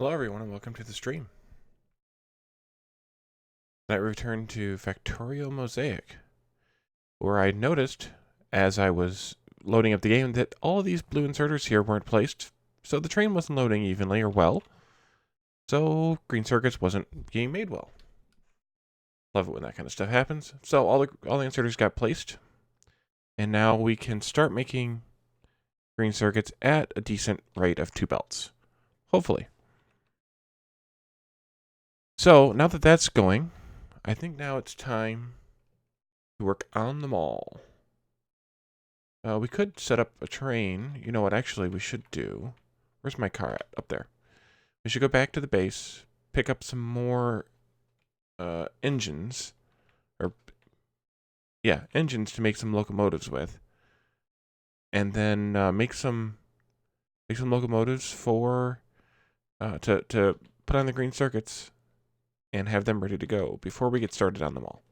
Hello everyone and welcome to the stream. I returned to Factorio Mosaic, where I noticed, as I was loading up the game, that all of these blue inserters here weren't placed, so the train wasn't loading evenly or well, so green circuits wasn't being made well. Love it when that kind of stuff happens. So all the inserters got placed, and now we can start making green circuits at a decent rate of 2 belts. Hopefully. So now that that's going, I think now it's time to work on the mall. We could set up a train. You know what, actually, we should do. Where's my car at? Up there. We should go back to the base, pick up some more engines. Engines to make some locomotives with. And then make some locomotives for to put on the green circuits and have them ready to go before we get started on the mall.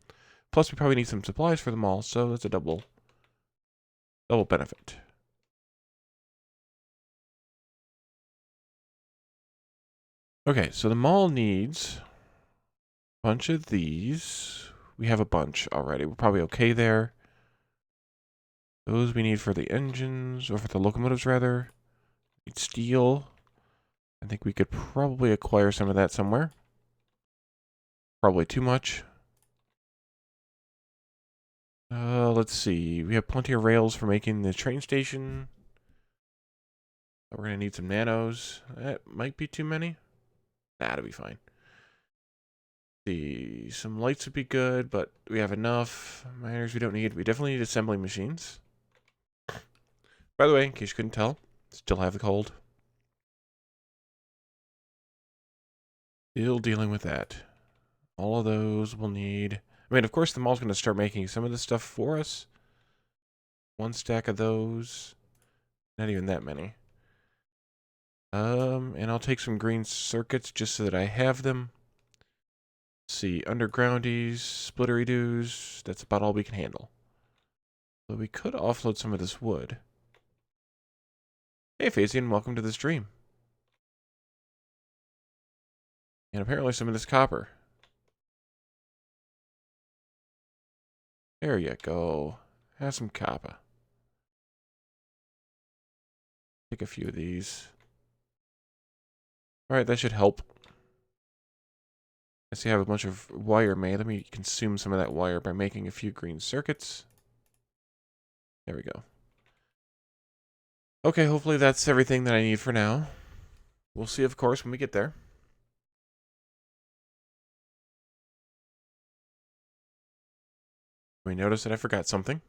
Plus, we probably need some supplies for the mall, so it's a double benefit. Okay, so the mall needs a bunch of these. We have a bunch already. We're probably okay there. Those we need for the engines, or for the locomotives, rather. We need steel. I think we could probably acquire some of that somewhere. Probably too much. Let's see. We have plenty of rails for making the train station. We're going to need some nanos. That might be too many. That'll be fine. Some lights would be good, but we have enough. Miners we don't need. We definitely need assembly machines. By the way, in case you couldn't tell, still have the cold. Still dealing with that. All of those we'll need. I mean, of course, the mall's going to start making some of this stuff for us. 1 stack of those. Not even that many. And I'll take some green circuits just so that I have them. Let's see, undergroundies, splittery-doos. That's about all we can handle. But we could offload some of this wood. Hey, Fazian, welcome to the stream. And apparently some of this copper. There you go. Have some copper. Take a few of these. Alright, that should help. I see I have a bunch of wire made. Let me consume some of that wire by making a few green circuits. There we go. Okay, hopefully that's everything that I need for now. We'll see, of course, when we get there. We notice that I forgot something.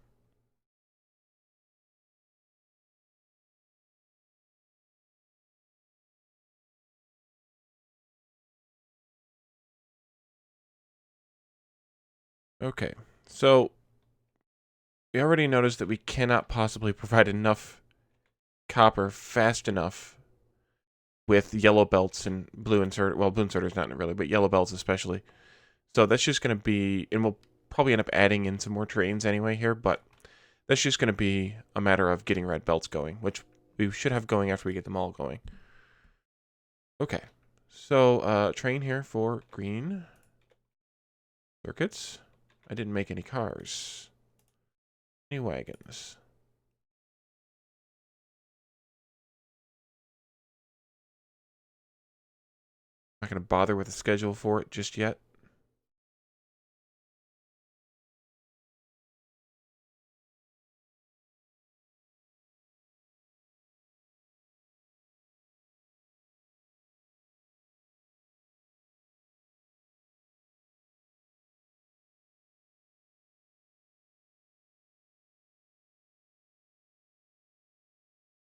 Okay, so we already noticed that we cannot possibly provide enough copper fast enough with yellow belts and blue insert. Well, blue inserters not really, but yellow belts especially. So that's just going to be, and we'll probably end up adding in some more trains anyway here, but that's just going to be a matter of getting red belts going, which we should have going after we get them all going. Okay, so train here for green circuits. I didn't make any cars. Any wagons. Not going to bother with a schedule for it just yet.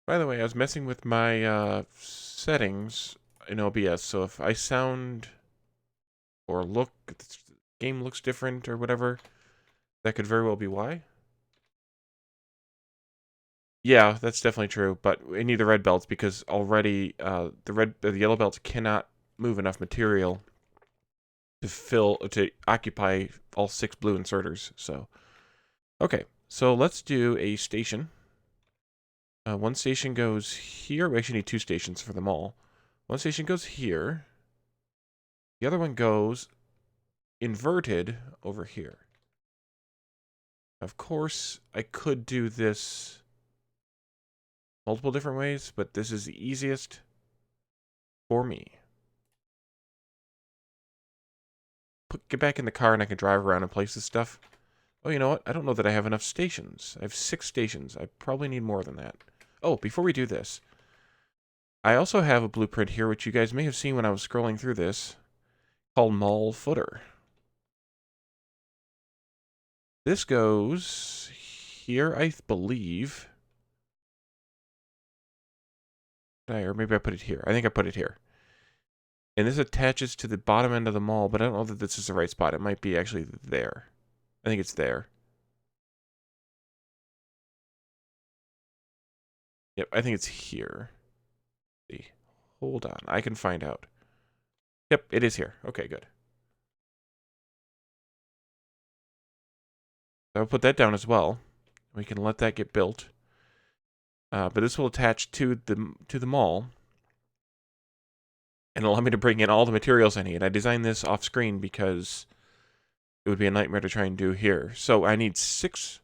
By the way, I was messing with my settings in OBS, so if I sound or look, the game looks different or whatever, that could very well be why. Yeah, that's definitely true, but we need the red belts because already the yellow belts cannot move enough material to occupy all 6 blue inserters. So, okay, so let's do a station. 1 station goes here. We actually need 2 stations for them all. One station goes here. The other one goes inverted over here. Of course, I could do this multiple different ways, but this is the easiest for me. Get back in the car and I can drive around and place this stuff. Oh, you know what? I don't know that I have enough stations. I have 6 stations. I probably need more than that. Oh, before we do this, I also have a blueprint here, which you guys may have seen when I was scrolling through this, called Mall Footer. This goes here, I believe. Or maybe I put it here. I think I put it here. And this attaches to the bottom end of the mall, but I don't know that this is the right spot. It might be actually there. I think it's there. Yep, I think it's here. Let's see. Hold on. I can find out. Yep, it is here. Okay, good. I'll put that down as well. We can let that get built. But this will attach to the mall. And allow me to bring in all the materials I need. I designed this off screen because it would be a nightmare to try and do here. So I need 6.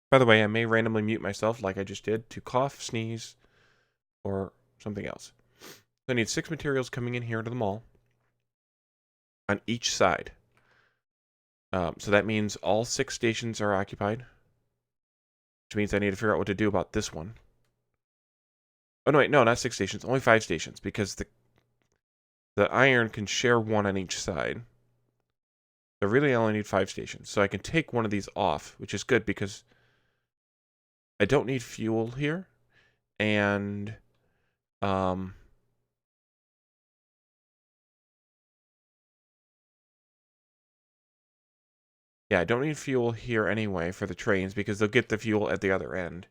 By the way, I may randomly mute myself like I just did to cough, sneeze, or something else. So I need 6 materials coming in here to the mall on each side. So that means all 6 stations are occupied, which means I need to figure out what to do about this one. Oh, no, wait, no, not 6 stations, only 5 stations, because the iron can share one on each side. So really I only need 5 stations. So I can take one of these off, which is good because I don't need fuel here. And yeah, I don't need fuel here anyway for the trains because they'll get the fuel at the other end.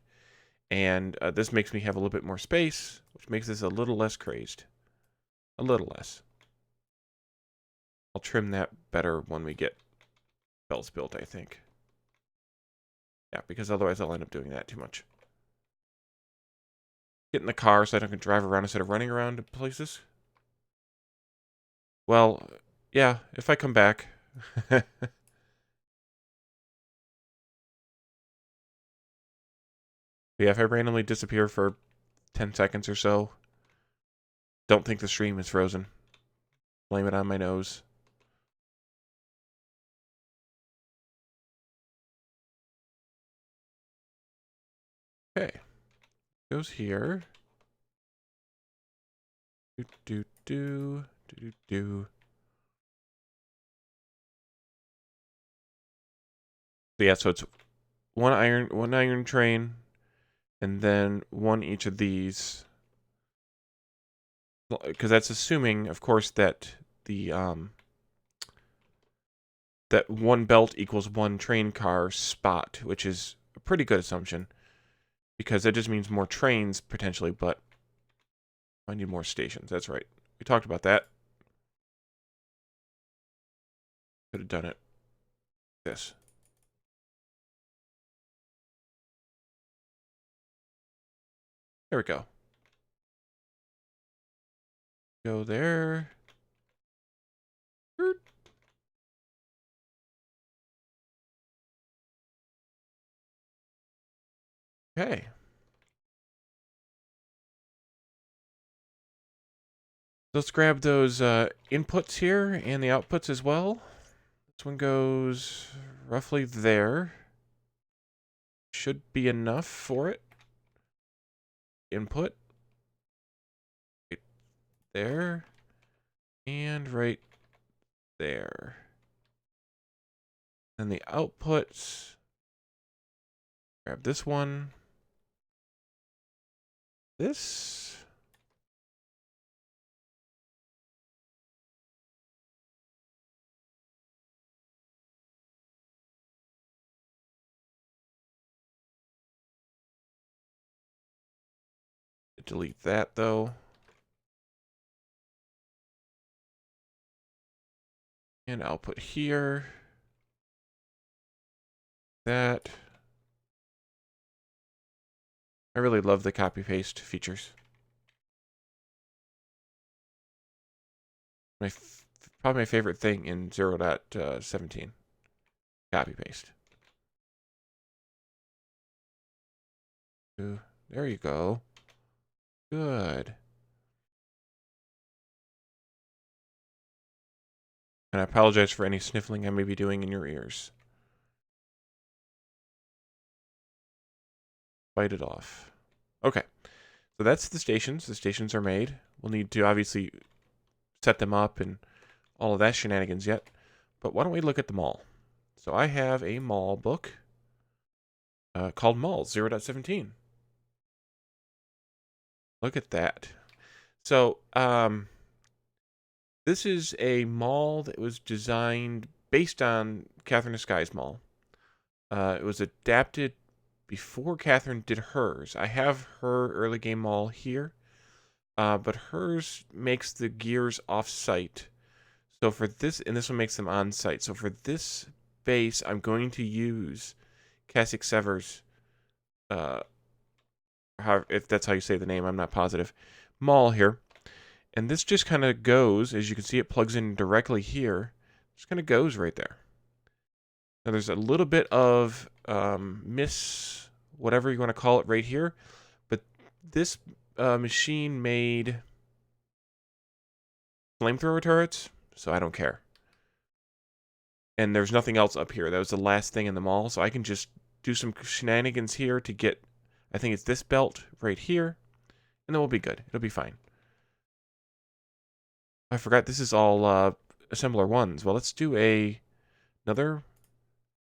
And this makes me have a little bit more space, which makes this a little less crazed. A little less. I'll trim that better when we get belts built, I think. Yeah, because otherwise I'll end up doing that too much. Get in the car so I can drive around instead of running around to places. Well, yeah, if I come back. Yeah, if I randomly disappear for 10 seconds or so, don't think the stream is frozen. Blame it on my nose. Okay. Goes here. Do. So yeah, so it's one iron train, and then one each of these. Because that's assuming, of course, that the that one belt equals one train car spot, which is a pretty good assumption. Because that just means more trains, potentially, but I need more stations. That's right. We talked about that. Could have done it. This. There we go. Go there. Okay. Let's grab those inputs here and the outputs as well. This one goes roughly there. Should be enough for it. Input. Right there. And right there. And the outputs. Grab this one. This. Delete that though. And output here. That. I really love the copy-paste features. Probably my favorite thing in 0.17. Copy-paste. There you go. Good. And I apologize for any sniffling I may be doing in your ears. Bite it off. Okay. So that's the stations. The stations are made. We'll need to obviously set them up and all of that shenanigans yet. But why don't we look at the mall? So I have a mall book called Malls 0.17. Look at that. So, this is a mall that was designed based on Catherine of Sky's mall. It was adapted before Catherine did hers. I have her early game mall here, but hers makes the gears off-site. So for this, and this one makes them on-site. So for this base, I'm going to use Kasich Sever's, if that's how you say the name, I'm not positive, mall here. And this just kind of goes, as you can see, it plugs in directly here. Just kind of goes right there. Now there's a little bit of whatever you want to call it right here. But this machine made flamethrower turrets, so I don't care. And there's nothing else up here. That was the last thing in the mall, so I can just do some shenanigans here to get, I think it's this belt right here, and then we'll be good. It'll be fine. I forgot this is all assembler ones. Well, let's do another.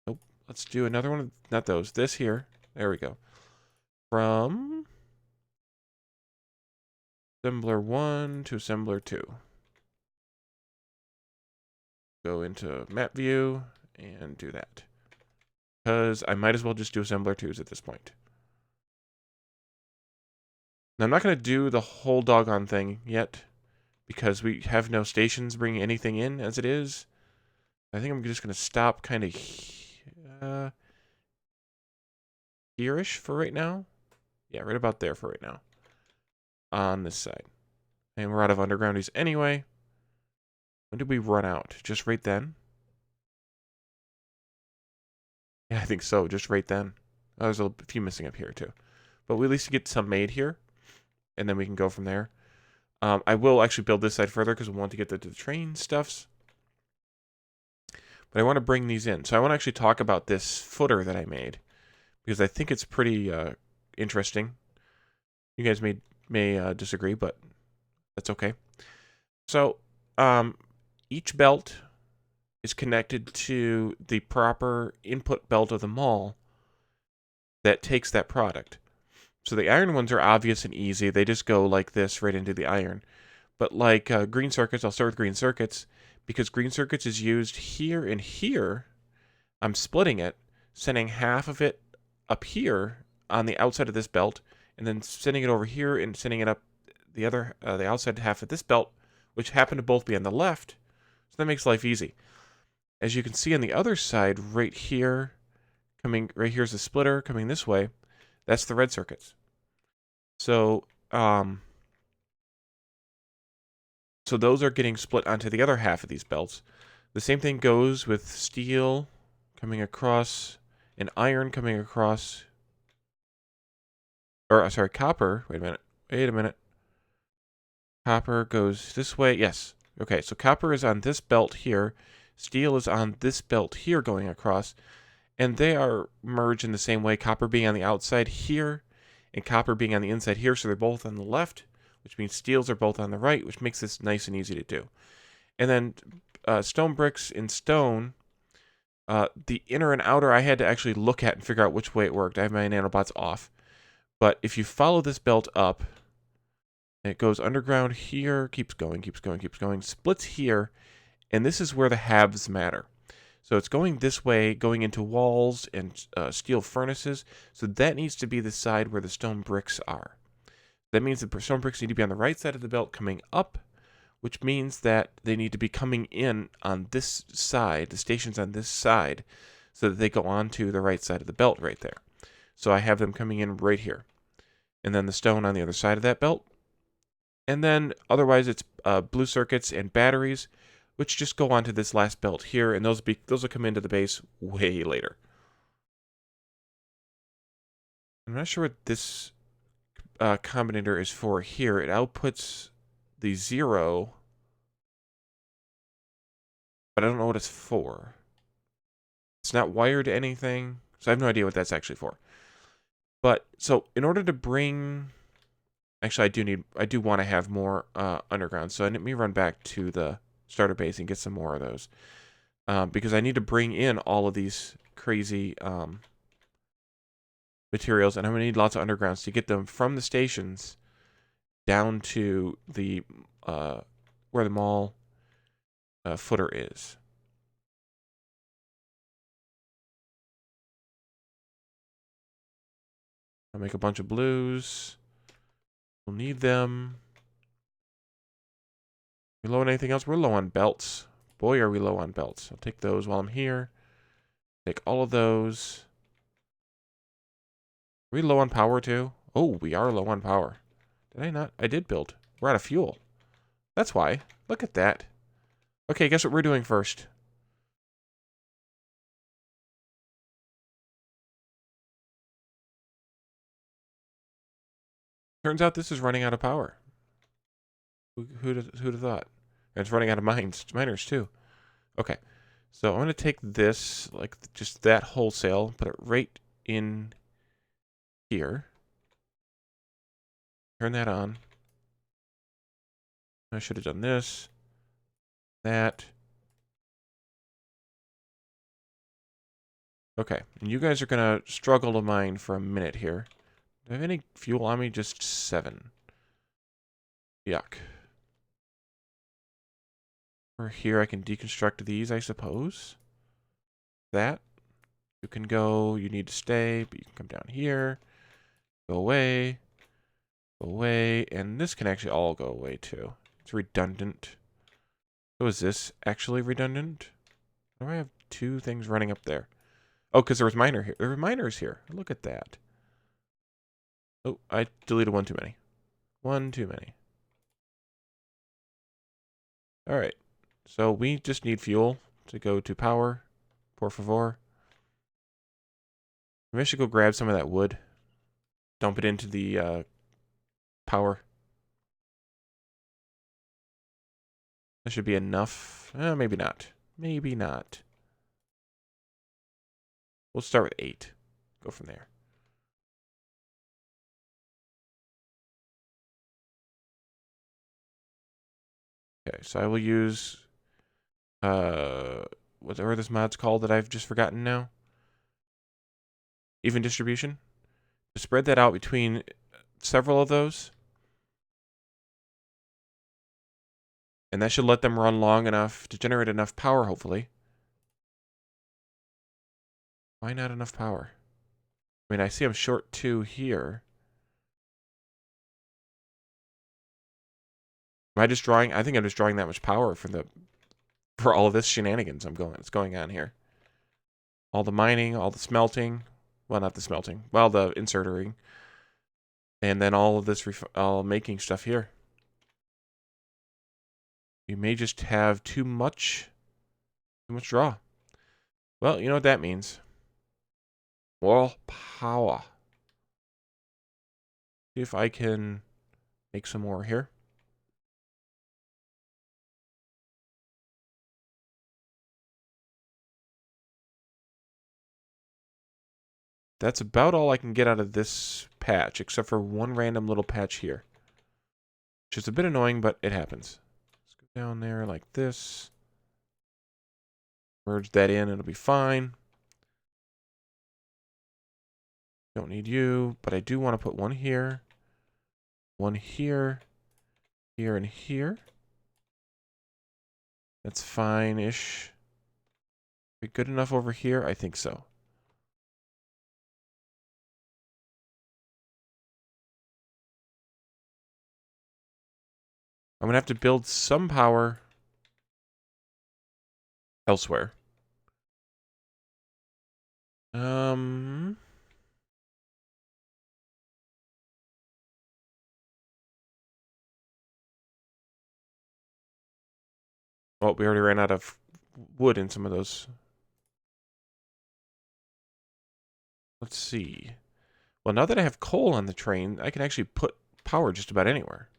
Nope. Let's do another one. Not those. This here. There we go. From assembler 1 to assembler 2. Go into map view and do that. Because I might as well just do assembler 2s at this point. Now, I'm not going to do the whole doggone thing yet, because we have no stations bringing anything in as it is. I think I'm just going to stop kind of here-ish for right now. Yeah, right about there for right now. On this side. And we're out of undergroundies anyway. When did we run out? Just right then? Yeah, I think so. Just right then. Oh, there's a few missing up here too. But we at least get some made here. And then we can go from there. I will actually build this side further because we want to get the train stuffs. But I want to bring these in. So I want to actually talk about this footer that I made, because I think it's pretty interesting. You guys may disagree, but that's okay. So each belt is connected to the proper input belt of the mall that takes that product. So the iron ones are obvious and easy. They just go like this right into the iron. But like green circuits, I'll start with green circuits. Because green circuits is used here and here, I'm splitting it, sending half of it up here on the outside of this belt, and then sending it over here and sending it up the outside half of this belt, which happen to both be on the left. So that makes life easy. As you can see on the other side, right here, right here's the splitter coming this way. That's the red circuits. So, so those are getting split onto the other half of these belts. The same thing goes with steel coming across and iron coming across. Or, sorry, copper. Wait a minute. Copper goes this way. Yes. Okay, so copper is on this belt here. Steel is on this belt here going across. And they are merged in the same way, copper being on the outside here and copper being on the inside here. So they're both on the left, which means steels are both on the right, which makes this nice and easy to do. And then stone bricks in stone, the inner and outer I had to actually look at and figure out which way it worked. I have my nanobots off. But if you follow this belt up, it goes underground here, keeps going, splits here, and this is where the halves matter. So it's going this way, going into walls and steel furnaces. So that needs to be the side where the stone bricks are. That means the stone bricks need to be on the right side of the belt coming up, which means that they need to be coming in on this side, the stations on this side, so that they go on to the right side of the belt right there. So I have them coming in right here. and then the stone on the other side of that belt. And then otherwise it's blue circuits and batteries, which just go onto this last belt here, and those will come into the base way later. I'm not sure what this combinator is for here. It outputs the 0, but I don't know what it's for. It's not wired to anything, so I have no idea what that's actually for. But so in order to bring, actually I do want to have more underground. So let me run back to the starter base and get some more of those, because I need to bring in all of these crazy materials, and I'm gonna need lots of undergrounds to get them from the stations down to the where the mall footer is. I'll make a bunch of blues. We'll need them. We low on anything else? We're low on belts. Boy, are we low on belts. I'll take those while I'm here. Take all of those. Are we low on power too? Oh, we are low on power. Did I not? I did build. We're out of fuel. That's why. Look at that. Okay, guess what we're doing first? Turns out this is running out of power. Who'd have thought? And it's running out of miners too. Okay, so I'm going to take this, like just that wholesale, put it right in here. Turn that on. I should have done this, that. Okay, and you guys are going to struggle to mine for a minute here. Do I have any fuel on me? Just 7. Yuck. Over here I can deconstruct these, I suppose. That. You can go, you need to stay, but you can come down here. Go away. Go away. And this can actually all go away too. It's redundant. So is this actually redundant? Why do I have 2 things running up there? Oh, because there was miner here. There were miners here. Look at that. Oh, I deleted 1 too many. 1 too many. Alright. So we just need fuel to go to power. Por favor. Maybe I should go grab some of that wood. Dump it into the power. That should be enough. Maybe not. Maybe not. We'll start with 8. Go from there. Okay, so I will use whatever this mod's called that I've just forgotten now. Even distribution. To spread that out between several of those. And that should let them run long enough to generate enough power, hopefully. Why not enough power? I mean, I see I'm short 2 here. Am I just drawing? I think I'm just drawing that much power for all of this shenanigans it's going on here. All the mining, all the smelting. Well, not the smelting. Well, the insertering. And then all of this all making stuff here. You may just have too much draw. Well, you know what that means. More power. See if I can make some more here. That's about all I can get out of this patch, except for 1 random little patch here. Which is a bit annoying, but it happens. Let's go down there like this. Merge that in, it'll be fine. Don't need you, but I do want to put 1 here. 1 here. Here and here. That's fine-ish. Good enough over here? I think so. I'm going to have to build some power elsewhere. Oh, we already ran out of wood in some of those. Let's see. Well, now that I have coal on the train, I can actually put power just about anywhere.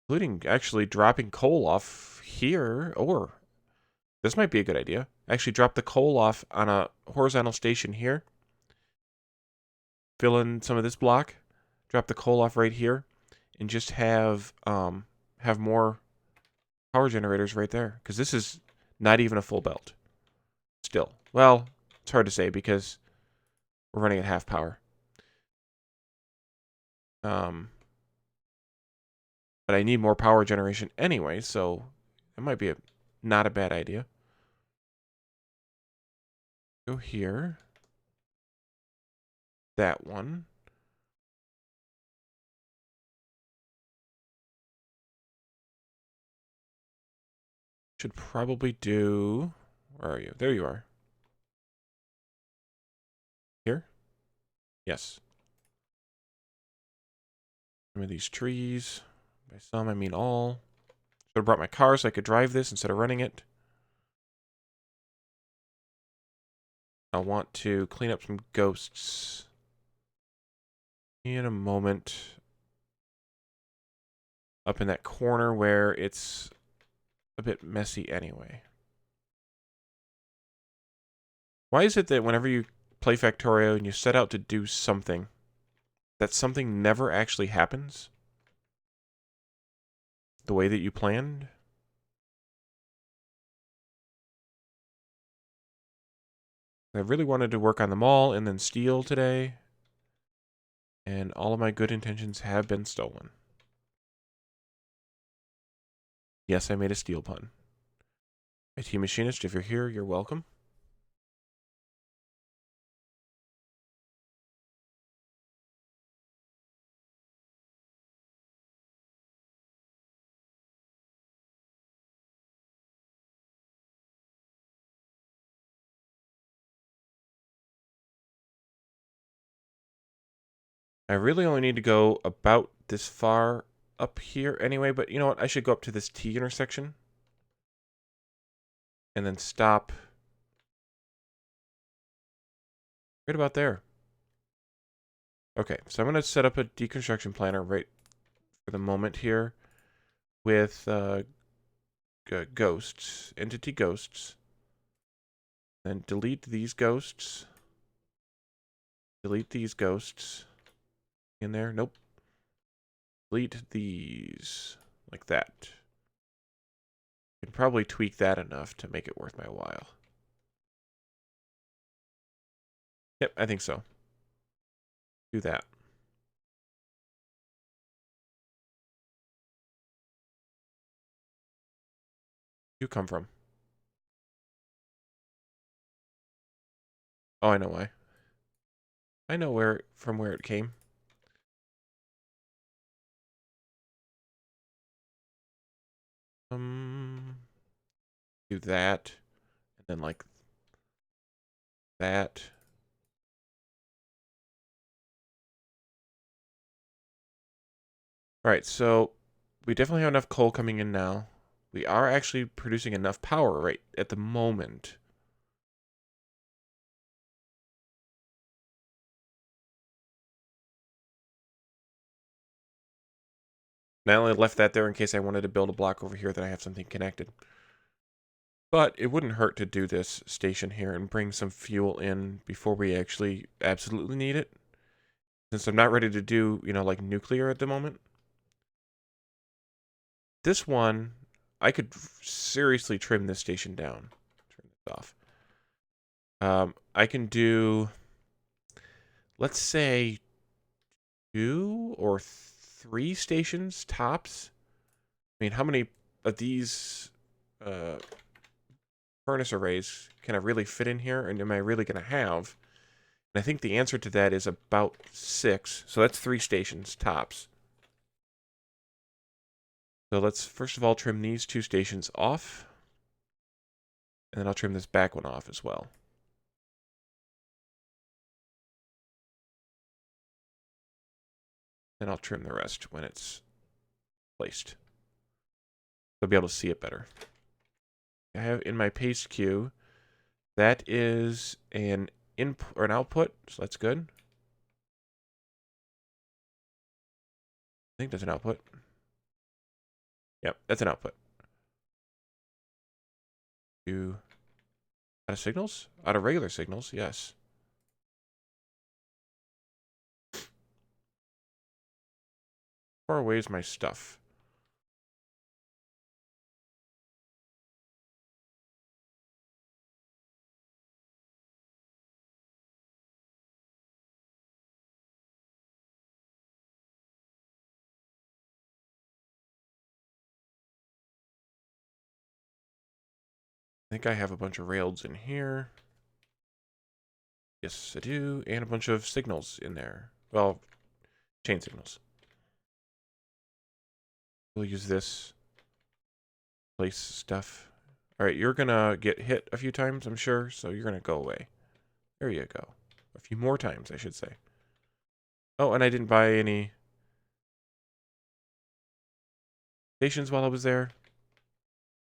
Including actually dropping coal off here, or this might be a good idea. Actually drop the coal off on a horizontal station here. Fill in some of this block. Drop the coal off right here. And just have more power generators right there. Because this is not even a full belt. Still. Well, it's hard to say because we're running at half power. But I need more power generation anyway, so it might be not a bad idea. Go here. That one. Should probably do... Where are you? There you are. Here? Yes. Some of these trees. By some, I mean all. Should have brought my car so I could drive this instead of running it. I want to clean up some ghosts in a moment. Up in that corner where it's a bit messy anyway. Why is it that whenever you play Factorio and you set out to do something, that something never actually happens the way that you planned? I really wanted to work on the mall and then steal today, and all of my good intentions have been stolen. Yes, I made a steel pun. IT Machinist, if you're here, you're welcome. I really only need to go about this far up here anyway, but you know what? I should go up to this T intersection and then stop right about there. Okay, so I'm going to set up a deconstruction planner right for the moment here with ghosts, entity ghosts. Then delete these ghosts. Delete these ghosts. In there? Nope. Delete these. Like that. Can probably tweak that enough to make it worth my while. Yep, I think so. Do that. You come from? Oh, I know why. I know from where it came. Do that. And then like that. Alright, so we definitely have enough coal coming in now. We are actually producing enough power right at the moment. And I only left that there in case I wanted to build a block over here that I have something connected. But it wouldn't hurt to do this station here and bring some fuel in before we actually absolutely need it. Since I'm not ready to do, like nuclear at the moment. This one, I could seriously trim this station down. Turn this off. I can do, let's say, 2 or 3 stations tops. I mean, how many of these furnace arrays can I really fit in here, and am I really going to have? And I think the answer to that is about 6. So that's 3 stations tops. So let's first of all trim these 2 stations off. And then I'll trim this back one off as well. Then I'll trim the rest when it's placed. I'll be able to see it better. I have in my paste queue, that is an input or an output, so that's good. I think that's an output. Yep, that's an output. Out of signals? Out of regular signals, yes. How far away is my stuff? I think I have a bunch of rails in here. Yes, I do. And a bunch of signals in there. Well, chain signals. We'll use this. Place stuff. Alright, you're gonna get hit a few times, I'm sure, so you're gonna go away. There you go. A few more times, I should say. Oh, and I didn't buy any stations while I was there.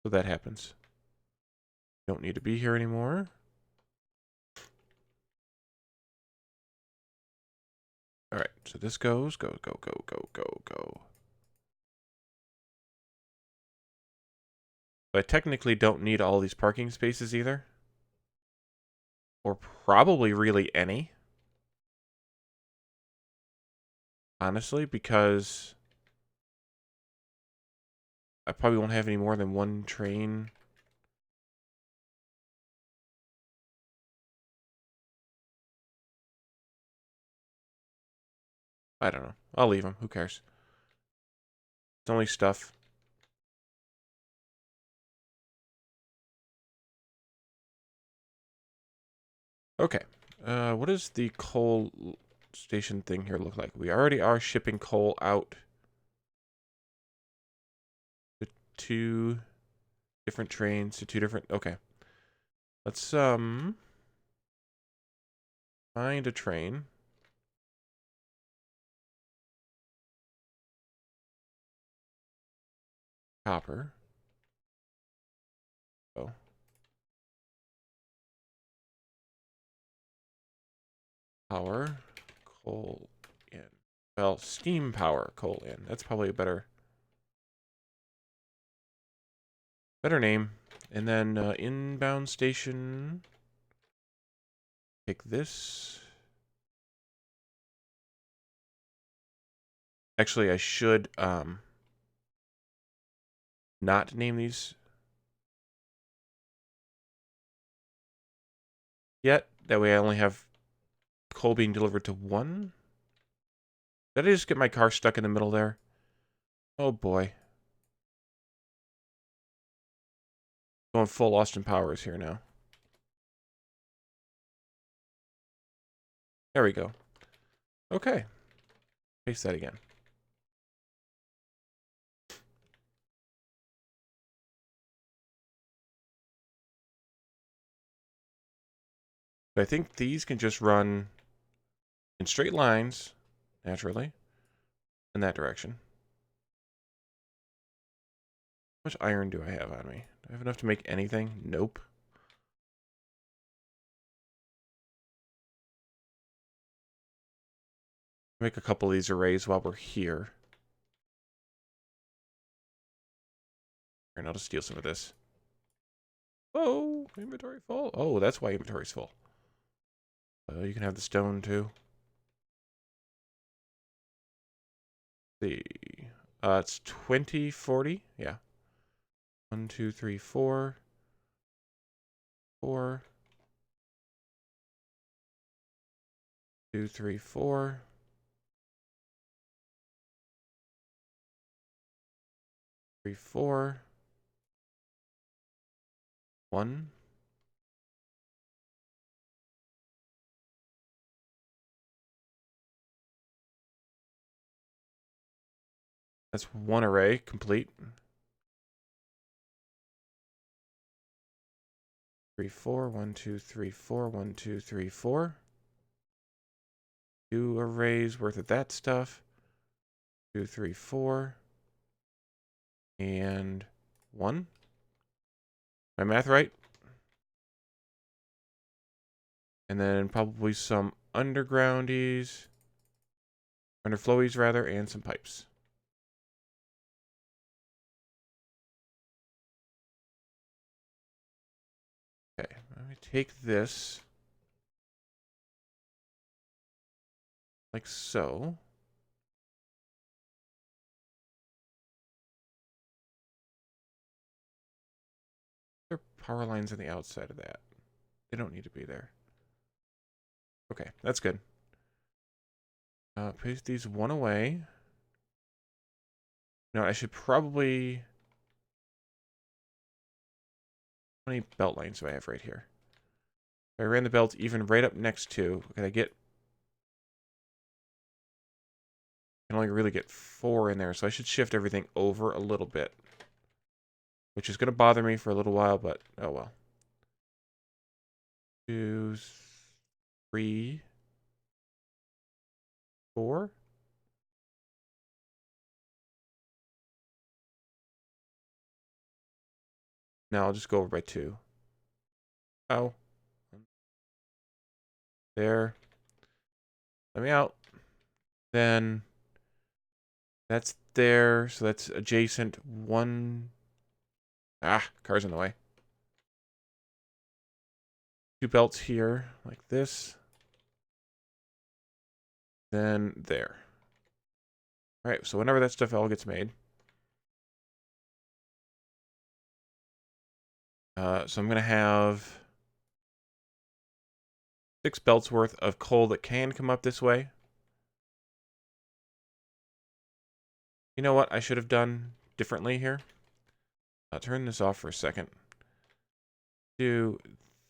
So that happens. Don't need to be here anymore. Alright, so this goes. Go, go, go, go, go, go. But I technically don't need all these parking spaces either. Or probably really any. Honestly, because I probably won't have any more than one train. I don't know. I'll leave them. Who cares? It's only stuff. Okay. What does the coal station thing here look like? We already are shipping coal out to 2 different trains to 2 different... Okay. Let's, find a train. Copper. Oh. Power. Coal in. Well, steam power. Coal in. That's probably a better name. And then inbound station. Take this. Actually, I should not name these yet. That way I only have coal being delivered to 1. Did I just get my car stuck in the middle there? Oh boy. Going full Austin Powers here now. There we go. Okay. Paste that again. I think these can just run in straight lines, naturally, in that direction. How much iron do I have on me? Do I have enough to make anything? Nope. Make a couple of these arrays while we're here. And I'll just steal some of this. Oh, inventory full. Oh, that's why inventory's full. You can have the stone too. Let's see. It's 20, 40. Yeah. 1, 2, 3, 4. 4. 2, 3, 4. 3, 4. 1. That's 1 array complete. 3, 4. 1, 2, 3, 4. 1, 2, 3, 4. 2 arrays worth of that stuff. 2, 3, 4. And 1. My math right? And then probably some undergroundies, underflowies rather, and some pipes. Okay, let me take this like so. There are power lines on the outside of that. They don't need to be there. Okay, that's good. Paste these one away. No, I should probably... How many belt lines do I have right here? If I ran the belt even right up next to... Can I get... I can only really get 4 in there, so I should shift everything over a little bit. Which is going to bother me for a little while, but oh well. 2, 3, 4. Now I'll just go over by 2. Oh. There. Let me out. Then that's there, so that's adjacent. 1. Ah, car's in the way. 2 belts here, like this. Then there. All right, so whenever that stuff all gets made. So I'm going to have 6 belts worth of coal that can come up this way. You know what I should have done differently here? I'll turn this off for a second. Do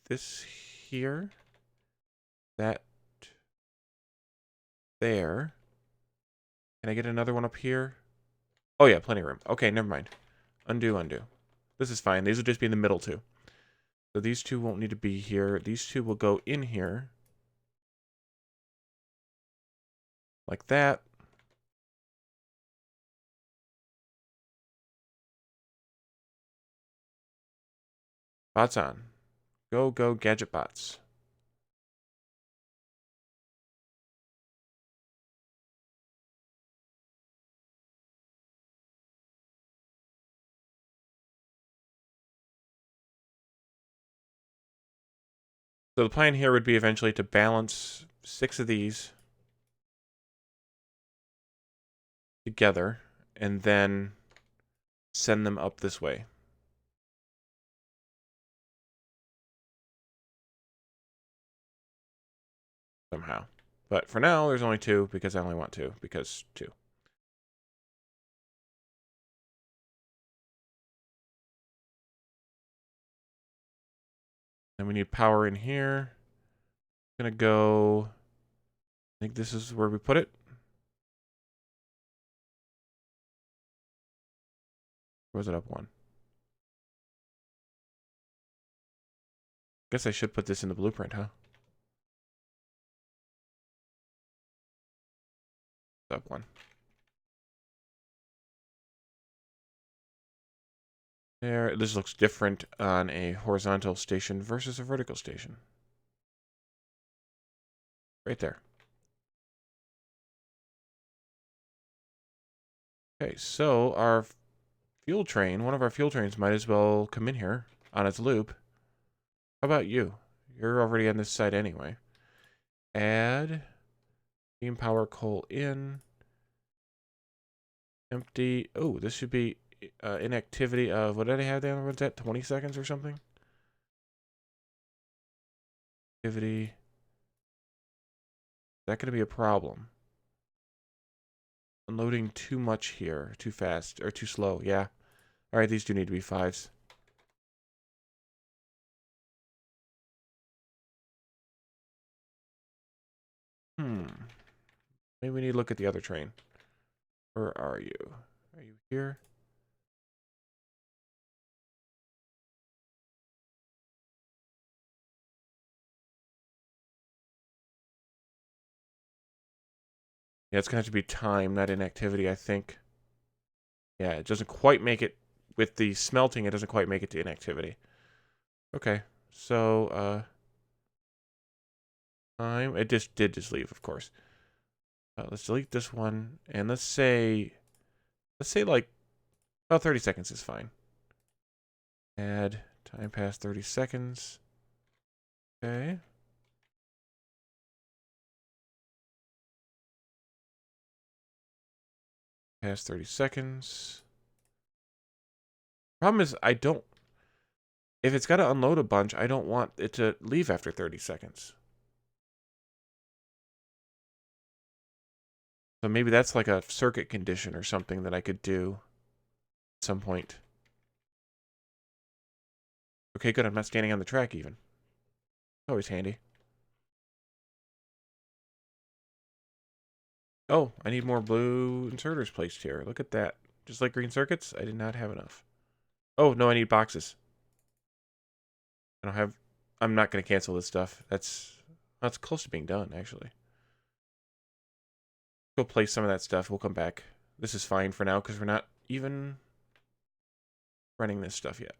this here. That there. Can I get another one up here? Oh yeah, plenty of room. Okay, never mind. Undo, undo. This is fine. These will just be in the middle too. So these 2 won't need to be here. These 2 will go in here. Like that. Bots on. Go, go, gadget bots. So the plan here would be eventually to balance 6 of these together and then send them up this way. Somehow. But for now, there's only 2 because I only want 2, because 2. Then we need power in here. Gonna go... I think this is where we put it. Or was it up 1? Guess I should put this in the blueprint, huh? Up 1. There, this looks different on a horizontal station versus a vertical station. Right there. Okay, so our fuel train, one of our fuel trains might as well come in here on its loop. How about you? You're already on this side anyway. Add steam power coal in. Empty. Oh, this should be inactivity of, what did I have down? What's that, 20 seconds or something? Activity. Is that going to be a problem? Unloading too much here. Too fast. Or too slow. Yeah. Alright, these do need to be 5s. Maybe we need to look at the other train. Where are you? Are you here? Yeah, it's going to have to be time, not inactivity, I think. Yeah, it doesn't quite make it with the smelting, it doesn't quite make it to inactivity. Okay, so it just did leave, of course. Let's delete this one, and let's say like about 30 seconds is fine. Add time past 30 seconds. Okay. Past 30 seconds. Problem is, if it's got to unload a bunch, I don't want it to leave after 30 seconds. So maybe that's like a circuit condition or something that I could do at some point. Okay, good. I'm not standing on the track even. Always handy. Oh, I need more blue inserters placed here. Look at that. Just like green circuits, I did not have enough. Oh, no, I need boxes. I'm not going to cancel this stuff. That's close to being done, actually. Go place some of that stuff. We'll come back. This is fine for now because we're not even running this stuff yet.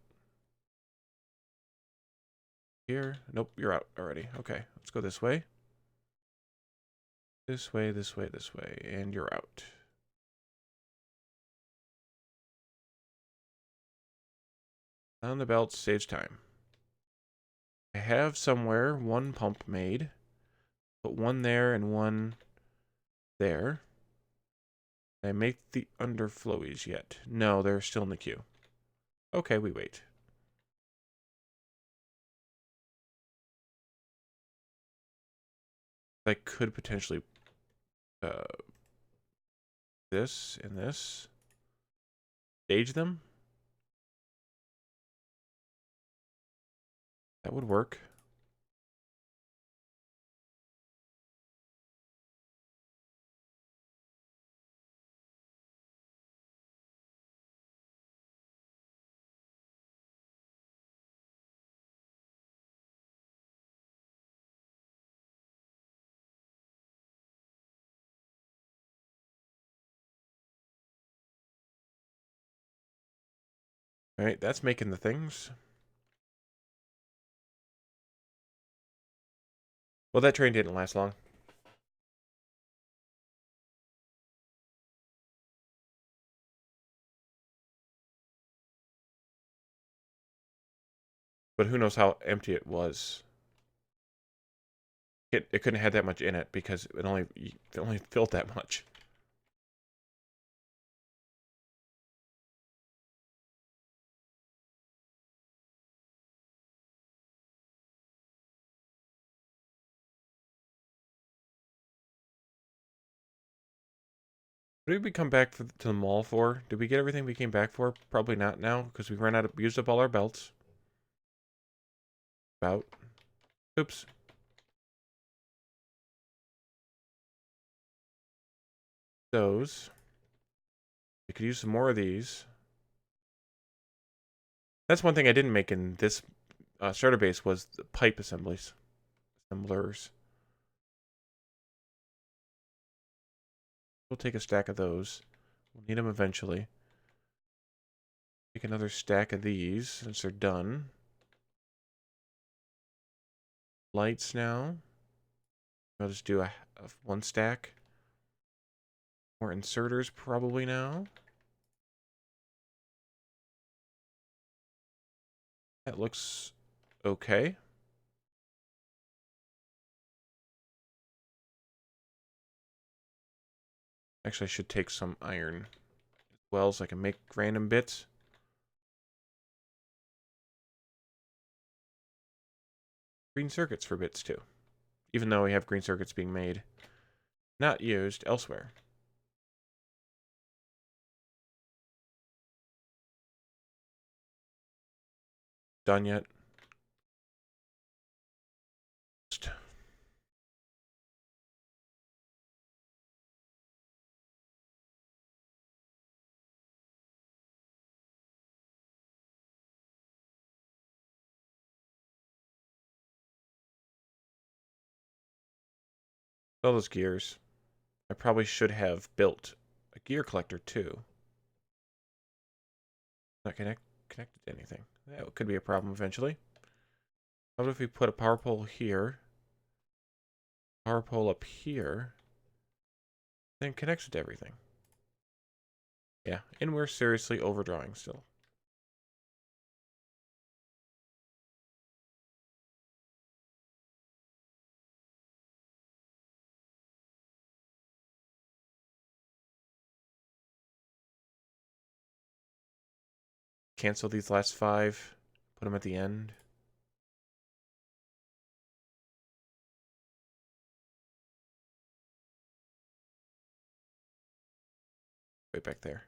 Here. Nope, you're out already. Okay, let's go this way. This way, this way, this way. And you're out. On the belt saves time. I have somewhere one pump made. Put one there and one there. Did I make the underflowies yet? No, they're still in the queue. Okay, we wait. I could potentially this and this. Stage them. That would work. All right, that's making the things. Well, that train didn't last long. But who knows how empty it was. It couldn't have had that much in it because it only filled that much. What did we come back to the mall for? Did we get everything we came back for? Probably not now, because we used up all our belts. About. Oops. Those. We could use some more of these. That's one thing I didn't make in this starter base was the pipe assemblies. Assemblers. We'll take a stack of those. We'll need them eventually. Take another stack of these since they're done. Lights now. I'll just do a one stack. More inserters probably now. That looks okay. Actually, I should take some iron as well so I can make random bits. Green circuits for bits too. Even though we have green circuits being made. Not used elsewhere. Done yet? All those gears. I probably should have built a gear collector too. Not connected to anything. That could be a problem eventually. How about if we put a power pole here, power pole up here, then connects it to everything? Yeah, and we're seriously overdrawing still. Cancel these last 5, put them at the end. Right back there.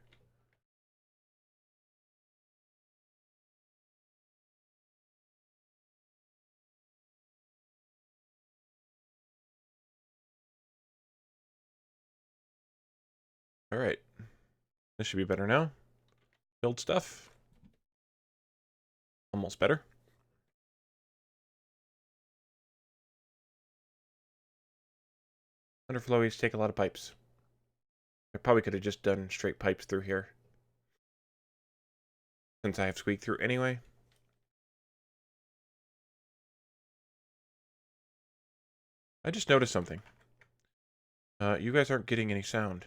All right. This should be better now. Build stuff. Almost better. Underflowies take a lot of pipes. I probably could have just done straight pipes through here, since I have squeak through anyway. I just noticed something. You guys aren't getting any sound.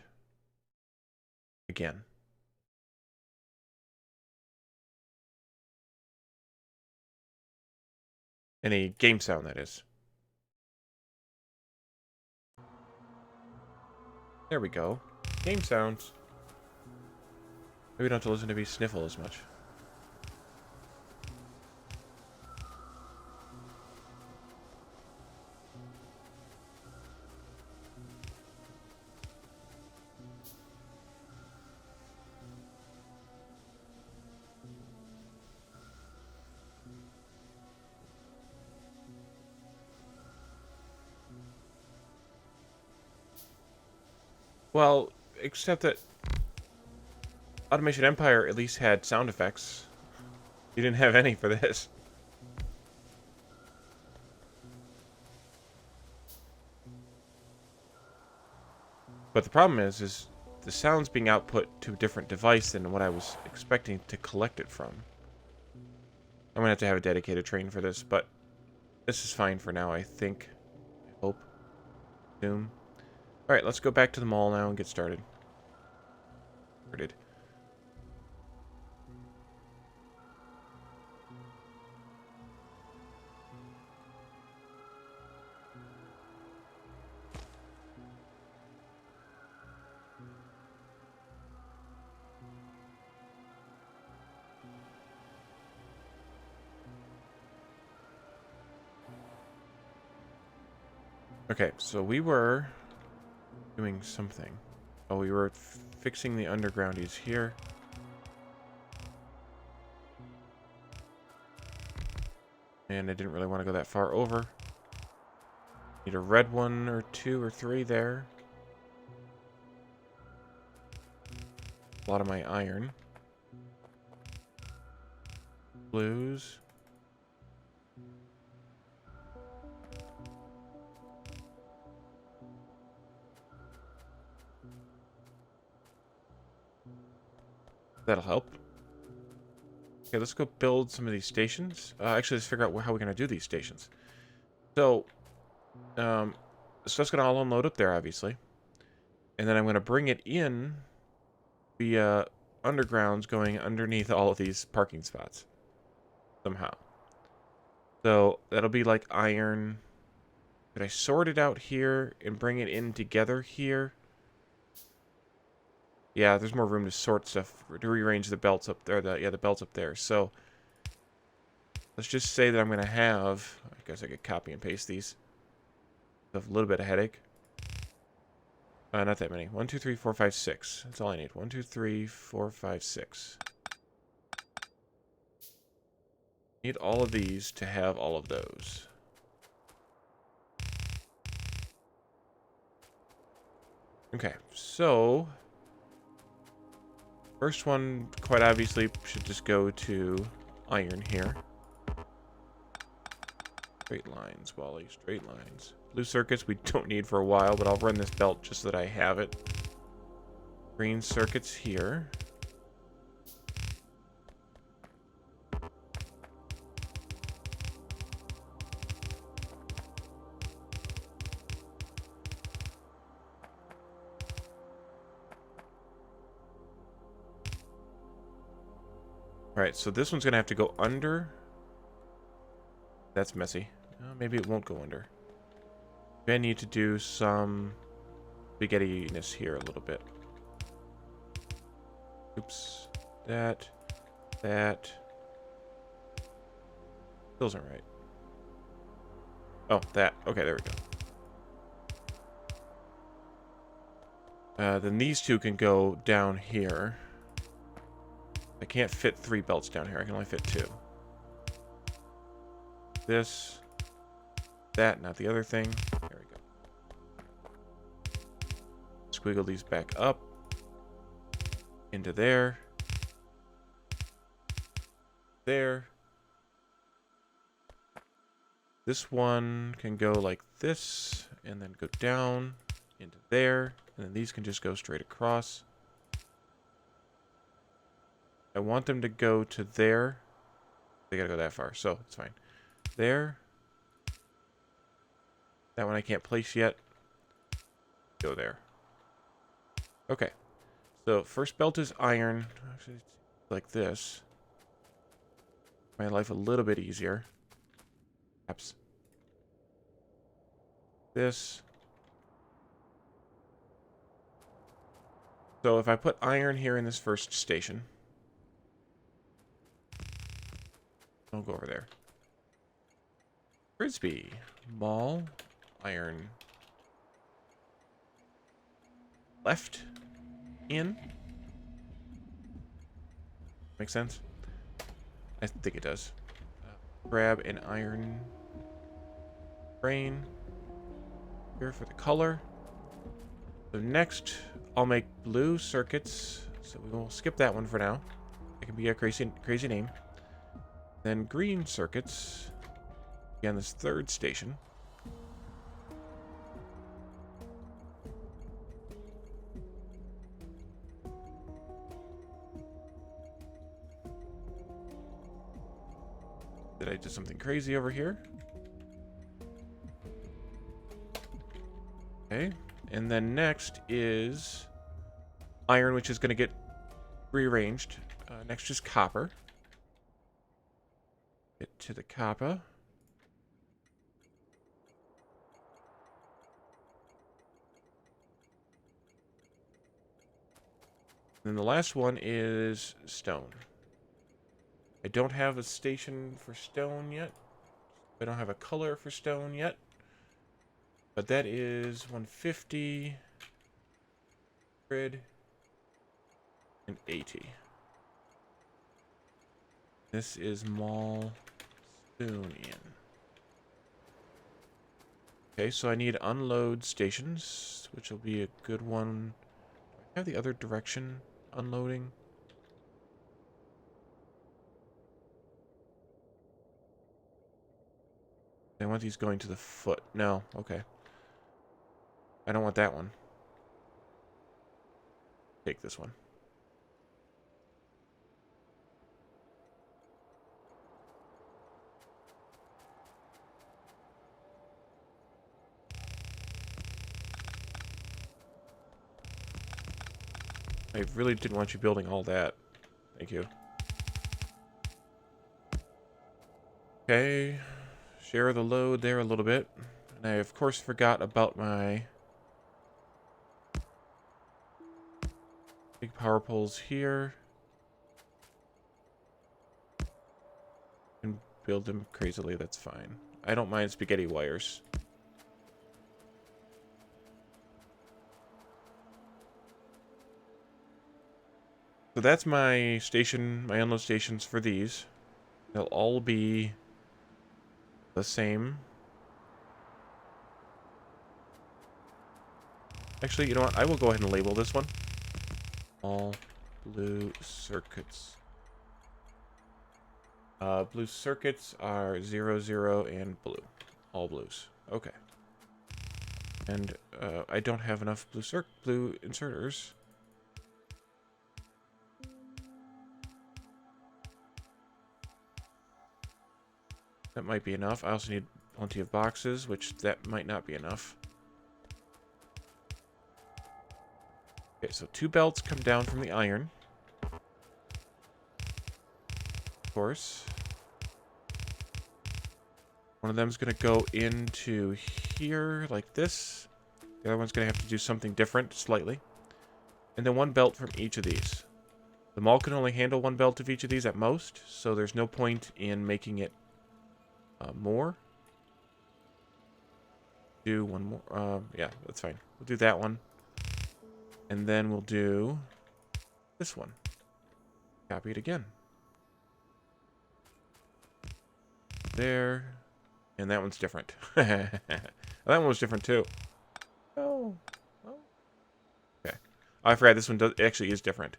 Again. Any game sound, that is. There we go. Game sounds. Maybe we don't have to listen to me sniffle as much. Well, except that Automation Empire at least had sound effects. You didn't have any for this. But the problem is the sound's being output to a different device than what I was expecting to collect it from. I'm gonna have to have a dedicated train for this, but this is fine for now, I think. I hope. Zoom. Alright, let's go back to the mall now and get started. Okay, so we were doing something. Oh, we were fixing the undergroundies here. And I didn't really want to go that far over. Need a red 1 or 2 or 3 there. A lot of my iron. Blues. That'll help. Okay, let's go build some of these stations. Actually, let's figure out how we're going to do these stations. So, stuff's going to all unload up there, obviously. And then I'm going to bring it in via undergrounds going underneath all of these parking spots. Somehow. So, that'll be like iron. Could I sort it out here and bring it in together here? Yeah, there's more room to sort stuff, to rearrange the belts up there. The belts up there. So, let's just say that I'm going to have... I guess I could copy and paste these. I have a little bit of headache. Not that many. 1, 2, 3, 4, 5, 6. That's all I need. 1, 2, 3, 4, 5, 6. Need all of these to have all of those. Okay, so... First one, quite obviously, should just go to iron here. Straight lines, Wally, straight lines. Blue circuits we don't need for a while, but I'll run this belt just so that I have it. Green circuits here. Alright, so this one's going to have to go under. That's messy. Maybe it won't go under. Maybe I need to do some spaghetti-ness here a little bit. Oops. That. Those aren't right. Oh, that. Okay, there we go. Then these two can go down here. I can't fit 3 belts down here. I can only fit 2. This. That, not the other thing. There we go. Squiggle these back up. Into there. There. This one can go like this, and then go down into there, and then these can just go straight across. I want them to go to there. They gotta go that far, so it's fine. There. That one I can't place yet. Go there. Okay. So first belt is iron. Actually, like this. My life a little bit easier. Perhaps. This. So if I put iron here in this first station. I'll go over there. Frisbee. Ball. Iron. Left. In. Make sense? I think it does. Grab an iron brain here for the color. So next, I'll make blue circuits. So we will skip that one for now. It can be a crazy name. Then green circuits. Again, this third station. Did I do something crazy over here? Okay. And then next is iron, which is going to get rearranged. Next is copper. Get to the copper. And the last one is stone. I don't have a station for stone yet. I don't have a color for stone yet. But that is 150, 100, and 80. This is mall spoon in. Okay, so I need unload stations, which will be a good one. Do I have the other direction unloading? I want these going to the foot. No, okay. I don't want that one. Take this one. I really didn't want you building all that. Thank you. Okay. Share the load there a little bit. And I, of course, forgot about my big power poles here. And build them crazily, that's fine. I don't mind spaghetti wires. So that's my station, my unload stations for these. They'll all be the same. Actually, you know what? I will go ahead and label this one. All blue circuits. Blue circuits are 0, 0, and blue. All blues. Okay. And I don't have enough blue inserters. That might be enough. I also need plenty of boxes, which that might not be enough. Okay, so 2 belts come down from the iron. of course. One of them is going to go into here like this. The other one's going to have to do something different, slightly. And then one belt from each of these. The mall can only handle one belt of each of these at most, so there's no point in making it more. Do one more. Yeah, that's fine. We'll do that one. And then we'll do this one. Copy it again. There. And that one's different. That one was different too. Oh. Oh. Okay. Oh, I forgot this one actually is different.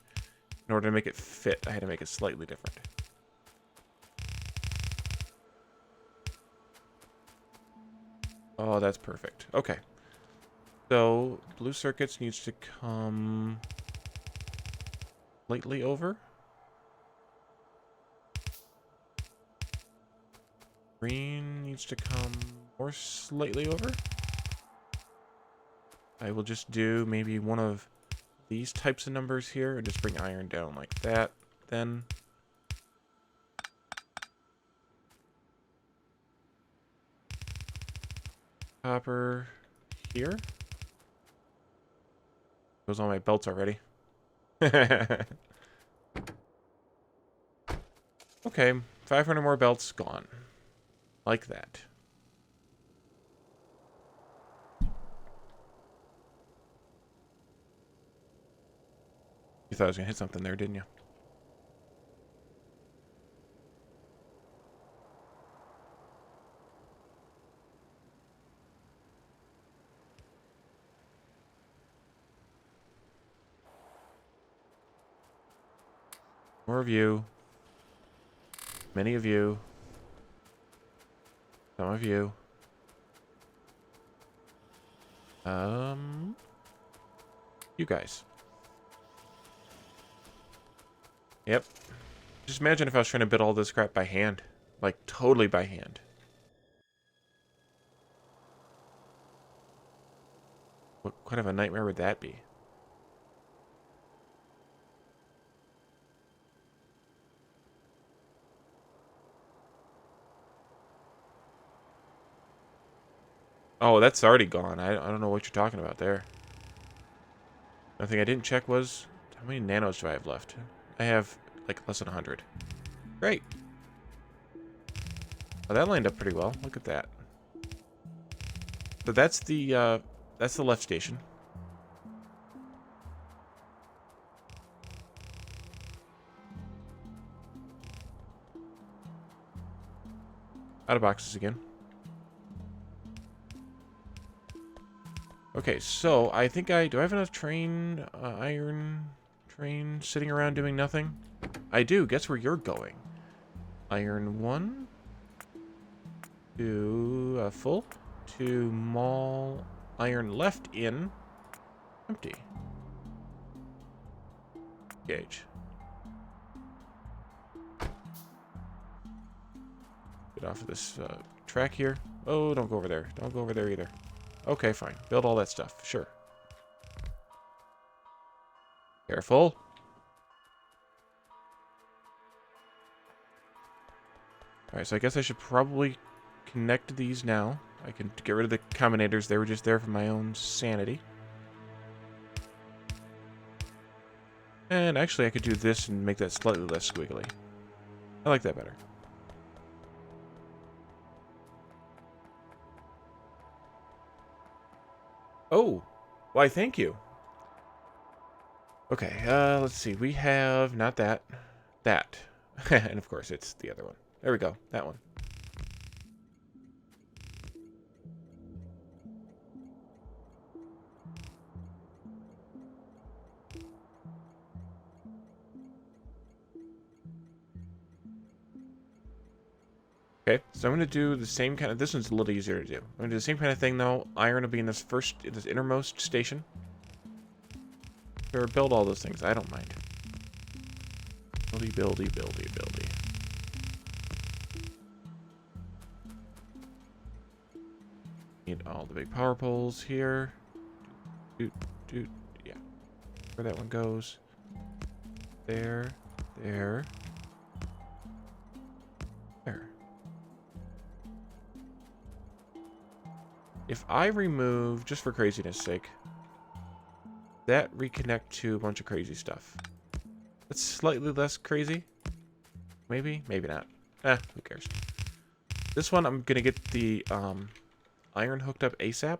In order to make it fit, I had to make it slightly different. Oh, that's perfect. Okay. So, blue circuits needs to come slightly over. Green needs to come more slightly over. I will just do maybe one of these types of numbers here and just bring iron down like that. Then copper here. Goes on my belts already. Okay, 500 more belts gone. Like that. You thought I was gonna hit something there, didn't you? More of you. Many of you. Some of you. You guys. Yep. Just imagine if I was trying to build all this crap by hand. Like, totally by hand. What kind of a nightmare would that be? Oh, that's already gone. I don't know what you're talking about there. One thing I didn't check was, how many nanos do I have left? I have, like, less than 100. Great. Oh, that lined up pretty well. Look at that. So that's the left station. Out of boxes again. Okay, so I think do I have enough iron train sitting around doing nothing? I do. Guess where you're going? Iron 1. To full. To mall. Iron left in. Empty. Gauge. Get off of this track here. Oh, don't go over there. Don't go over there either. Okay, fine. Build all that stuff. Sure. Careful. Alright, so I guess I should probably connect these now. I can get rid of the combinators. They were just there for my own sanity. And actually, I could do this and make that slightly less squiggly. I like that better. Oh, why, thank you. Okay, let's see. We have not that. That. And of course, it's the other one. There we go. That one. Okay, so I'm going to do the same kind of... This one's a little easier to do. I'm going to do the same kind of thing, though. Iron will be in this innermost station. Or build all those things. I don't mind. Buildy. Need all the big power poles here. Yeah. Where that one goes. There. There. If I remove, just for craziness sake, that reconnect to a bunch of crazy stuff. That's slightly less crazy. Maybe? Maybe not. Who cares? This one, I'm going to get the iron hooked up ASAP.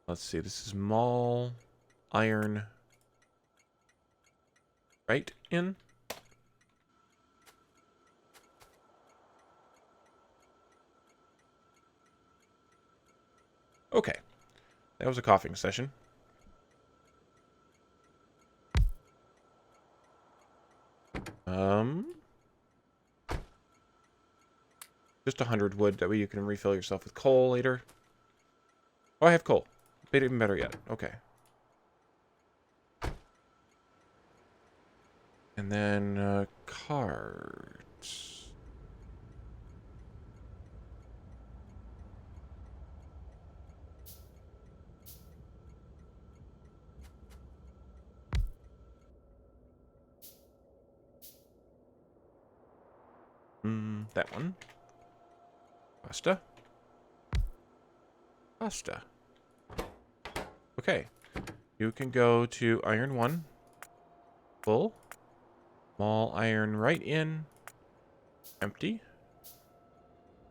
Let's see. This is mall iron right in. Okay. That was a coughing session. Just 100 wood. That way you can refill yourself with coal later. Oh, I have coal. Even better yet. Okay. And then, cards. That one. Pasta. Pasta. Okay. You can go to iron 1. Full. Small iron right in. Empty.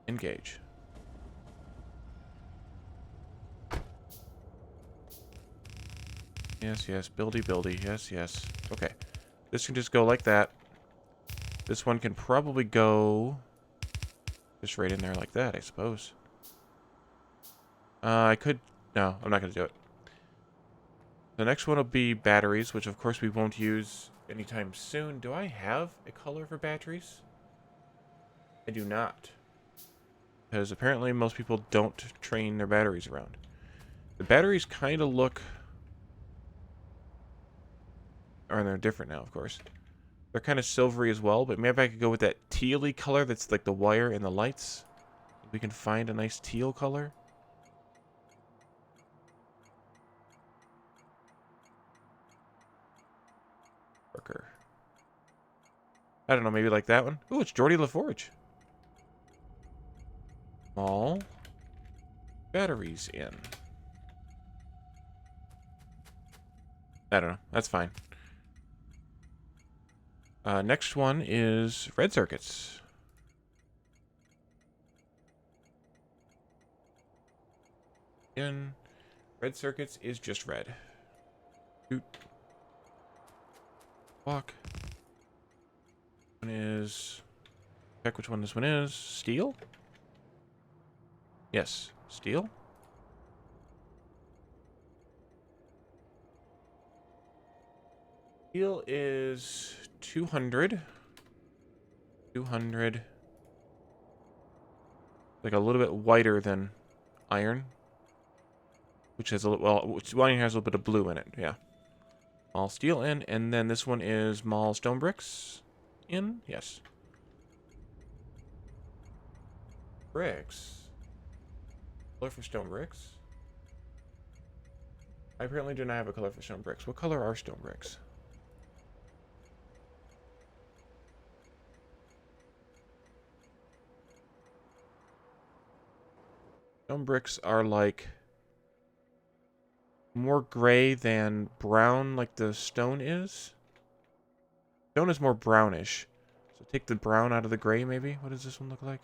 Engage. Yes, yes. Buildy, buildy. Yes, yes. Okay. This can just go like that. This one can probably go just right in there like that, I suppose. I could... No, I'm not going to do it. The next one will be batteries, which of course we won't use anytime soon. Do I have a color for batteries? I do not. Because apparently most people don't train their batteries around. The batteries kind of look... Or they're different now, of course. They're kind of silvery as well, but maybe I could go with that teal-y color that's like the wire and the lights. We can find a nice teal color. Darker. I don't know, maybe like that one. Ooh, it's Geordie LaForge. Small. Batteries in. I don't know. That's fine. Next one is red circuits. In red circuits is just red. Shoot. Walk. One is... Check which one this one is. Steel? Yes. Steel? Steel is 200. 200. Like a little bit whiter than iron. Which has a little, well, which iron has a little bit of blue in it, yeah. All steel in, and then this one is mall stone bricks in, yes. Bricks. Color for stone bricks? I apparently do not have a color for stone bricks. What color are stone bricks? Stone bricks are like more gray than brown like the stone is. Stone is more brownish. So take the brown out of the gray maybe. What does this one look like?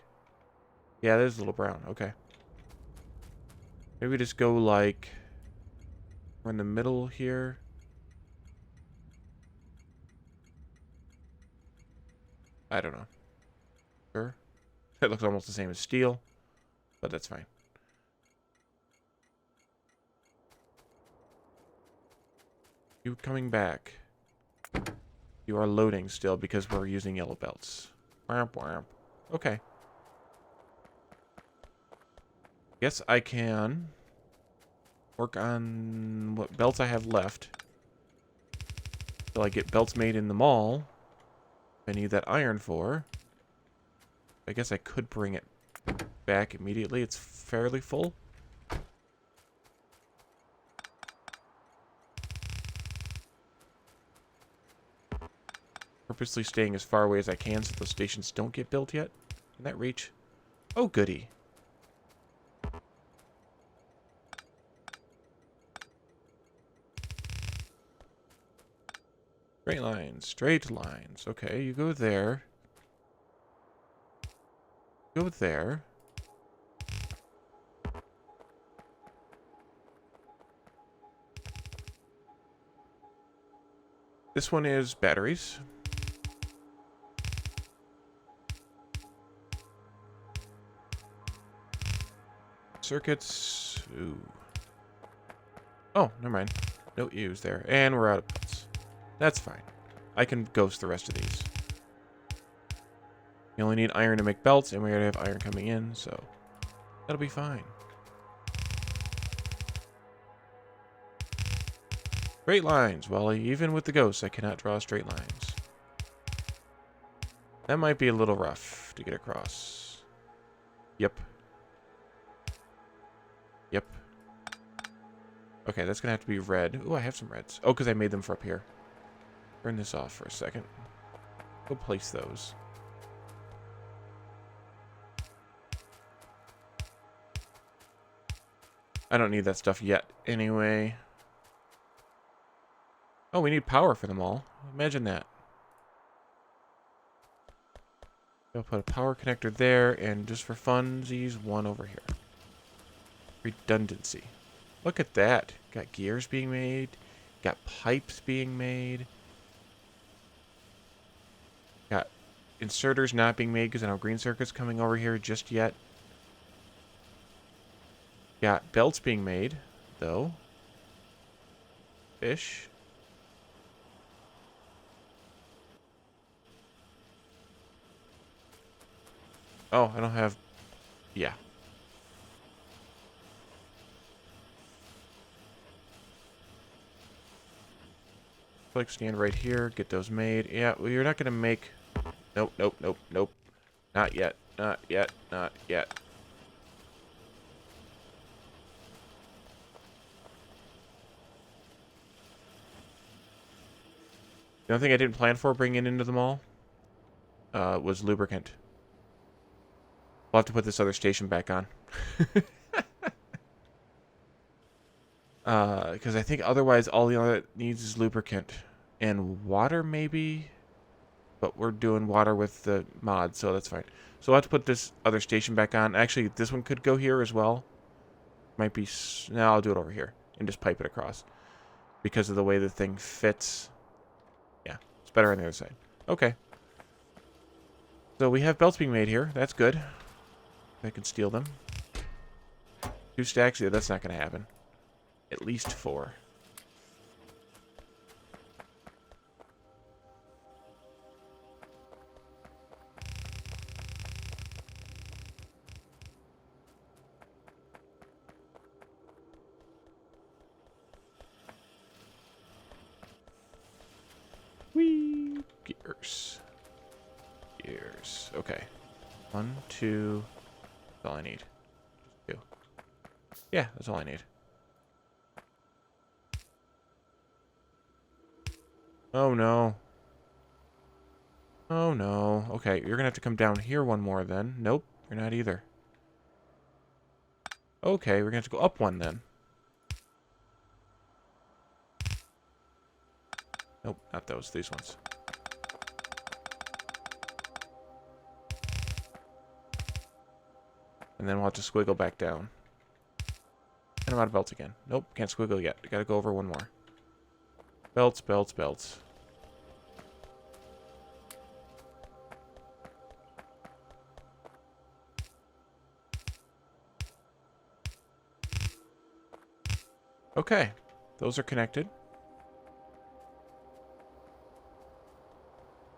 Yeah, there's a little brown. Okay. Maybe just go like... We're in the middle here. I don't know. Sure. It looks almost the same as steel. But that's fine. You coming back. You are loading still because we're using yellow belts. Whamp whamp. Okay. Guess I can work on what belts I have left. Till I get belts made in the mall. I need that iron for. I guess I could bring it back immediately. It's fairly full. purposely staying as far away as I can so those stations don't get built yet. Can that reach? Oh, goody. Straight lines, straight lines. Okay, you go there. Go there. This one is batteries. Circuits. Ooh. Oh, never mind. No U's there. And we're out of belts. That's fine. I can ghost the rest of these. You only need iron to make belts, and we already have iron coming in, so that'll be fine. Straight lines. Well, even with the ghosts, I cannot draw straight lines. That might be a little rough to get across. Yep. Yep. Okay, that's going to have to be red. Ooh, I have some reds. Oh, because I made them for up here. Turn this off for a second. Go place those. I don't need that stuff yet anyway. Oh, we need power for them all. Imagine that. I'll put a power connector there, and just for funsies, one over here. Redundancy. Look at that. Got gears being made. Got pipes being made. Got inserters not being made because I don't have green circuits coming over here just yet. Got belts being made, though. Fish. Oh, I don't have... Yeah. Like, stand right here. Get those made. Yeah, well, you're not going to make... Nope, nope, nope, nope. Not yet. Not yet. Not yet. The only thing I didn't plan for bringing into the mall was lubricant. We'll have to put this other station back on. Because I think otherwise all the other it needs is lubricant. And water, maybe? But we're doing water with the mod, so that's fine. So we'll have to put this other station back on. Actually, this one could go here as well. Might be... No, I'll do it over here. And just pipe it across. Because of the way the thing fits. Yeah, it's better on the other side. Okay. So we have belts being made here. That's good. I can steal them. 2 stacks? Yeah, that's not going to happen. At least 4. Whee! Gears. Gears. Okay. 1, 2. That's all I need. Just 2. Yeah, that's all I need. Oh no. Oh no. Okay, you're gonna have to come down here one more then. Nope, you're not either. Okay, we're gonna have to go up one then. Nope, not those. These ones. And then we'll have to squiggle back down. And I'm out of belts again. Nope, can't squiggle yet. Gotta go over one more. Belts, belts, belts. Okay, those are connected.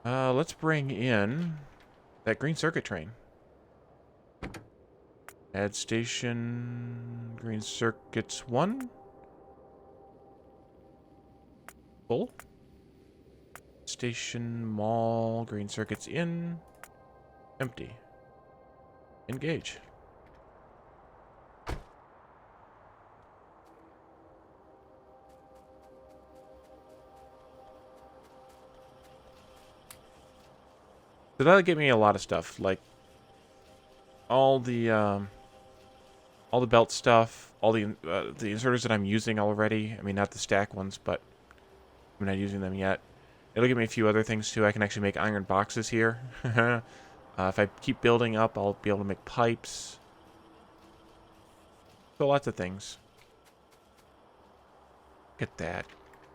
Let's bring in that green circuit train. Add station, green circuits 1. Full. Station, mall, green circuits in. Empty. Engage. So that'll get me a lot of stuff, like all the belt stuff, all the inserters that I'm using already. I mean, not the stack ones, but I'm not using them yet. It'll give me a few other things too. I can actually make iron boxes here. If I keep building up, I'll be able to make pipes. So lots of things. Look at that.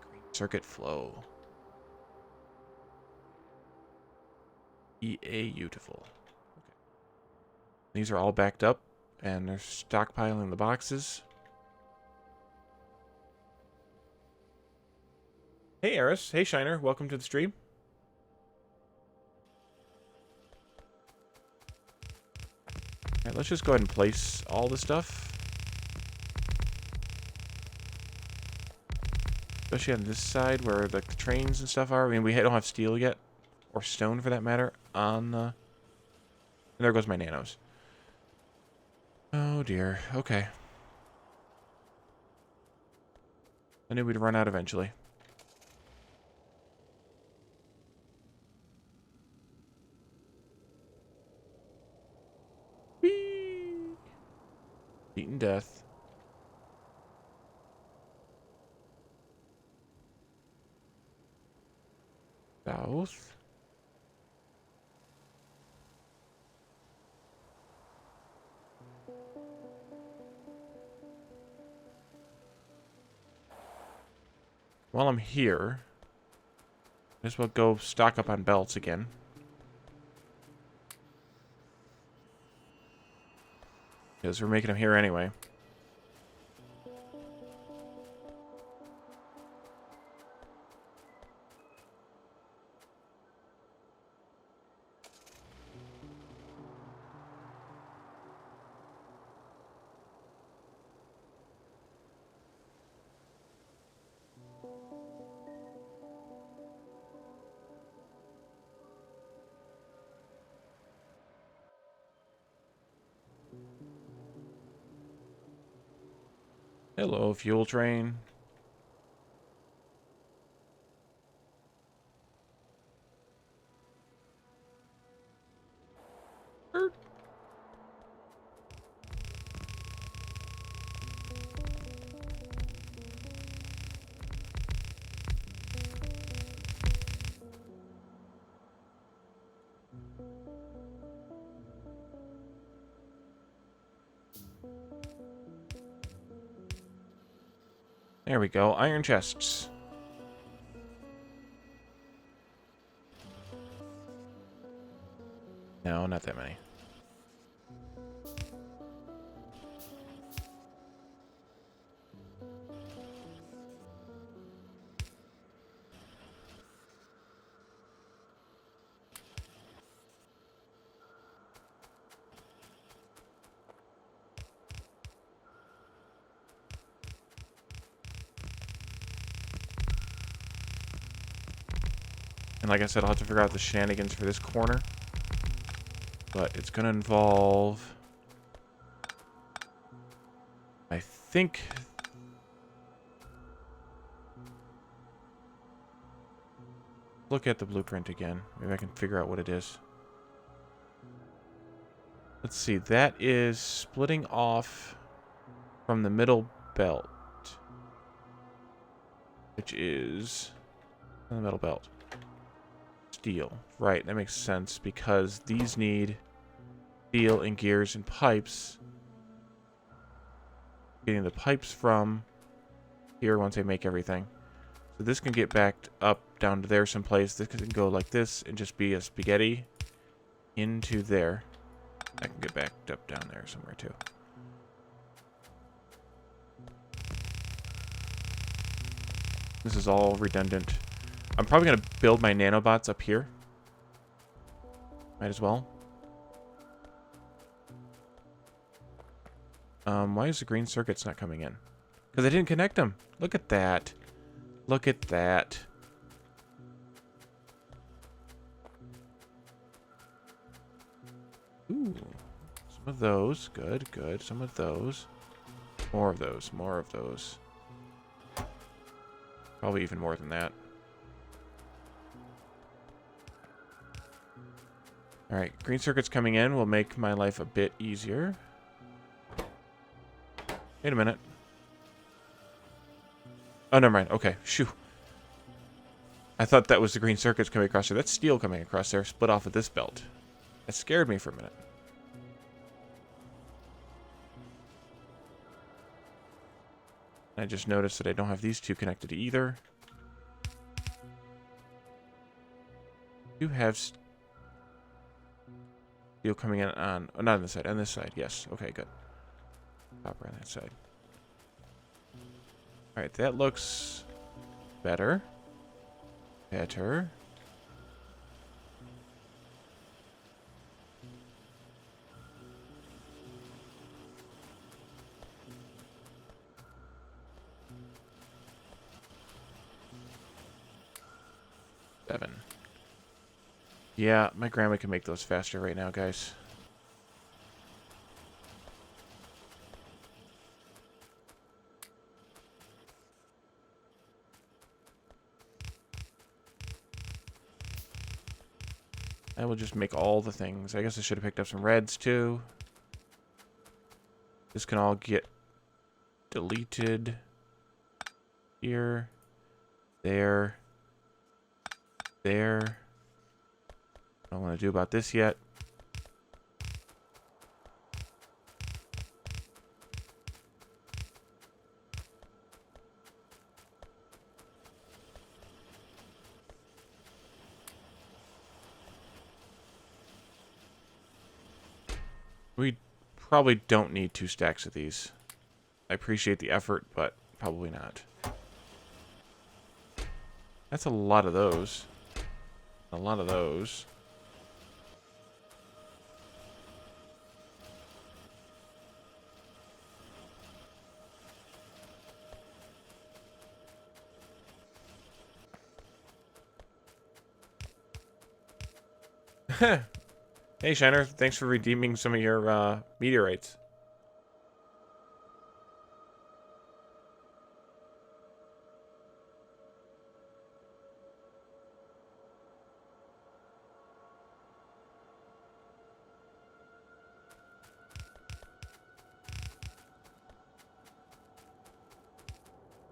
Green circuit flow. Beautiful. Okay. These are all backed up, and they're stockpiling the boxes. Hey, Eris. Hey, Shiner. Welcome to the stream. Alright, let's just go ahead and place all the stuff. Especially on this side where the trains and stuff are. I mean, we don't have steel yet. Or stone, for that matter. On the... And there goes my nanos. Oh, dear. Okay. I knew we'd run out eventually. Whee! Beaten death. South. While I'm here, I just will go stock up on belts again. Because we're making them here anyway. Hello, fuel train. There we go. Iron chests. No, not that many. And like I said, I'll have to figure out the shenanigans for this corner. But it's going to involve... I think... Look at the blueprint again. Maybe I can figure out what it is. Let's see. That is splitting off from the middle belt. Which is... the middle belt. Steel. Right, that makes sense because these need steel and gears and pipes. Getting the pipes from here once I make everything. So this can get backed up down to there someplace. This can go like this and just be a spaghetti into there. I can get backed up down there somewhere too. This is all redundant. I'm probably going to build my nanobots up here. Might as well. Why is the green circuits not coming in? Because I didn't connect them. Look at that. Look at that. Ooh. Some of those. Good, good. Some of those. More of those. More of those. Probably even more than that. Alright, green circuits coming in will make my life a bit easier. Wait a minute. Oh, never mind. Okay, shoo. I thought that was the green circuits coming across there. That's steel coming across there, split off of this belt. That scared me for a minute. I just noticed that I don't have these two connected either. You have steel coming in on... Oh, not on this side. On this side, yes. Okay, good. Copper on that side. Alright, that looks better. Better. Seven. Yeah, my grandma can make those faster right now, guys. I will just make all the things. I guess I should have picked up some reds, too. This can all get deleted. Here. There. There. I don't want to do about this yet. We probably don't need 2 stacks of these. I appreciate the effort, but probably not. That's a lot of those. A lot of those. Hey, Shiner. Thanks for redeeming some of your meteorites.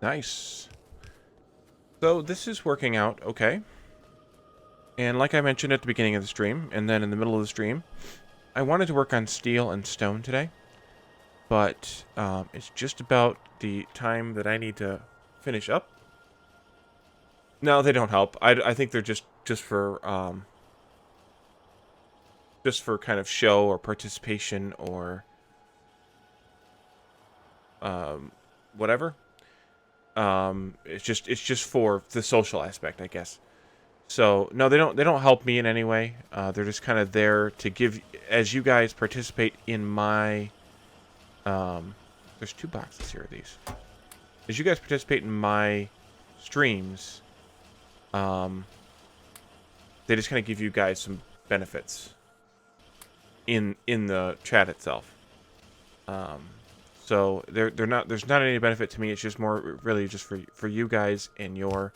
Nice. So this is working out okay. And like I mentioned at the beginning of the stream, and then in the middle of the stream, I wanted to work on steel and stone today. But it's just about the time that I need to finish up. No, they don't help. I think they're just for kind of show or participation or whatever. It's just for the social aspect, I guess. So no, they don't help me in any way. They're just kind of there to give, as you guys participate in my. There's 2 boxes here of these. As you guys participate in my streams, they just kind of give you guys some benefits in the chat itself. So they're not, there's not any benefit to me. It's just more really just for you guys and your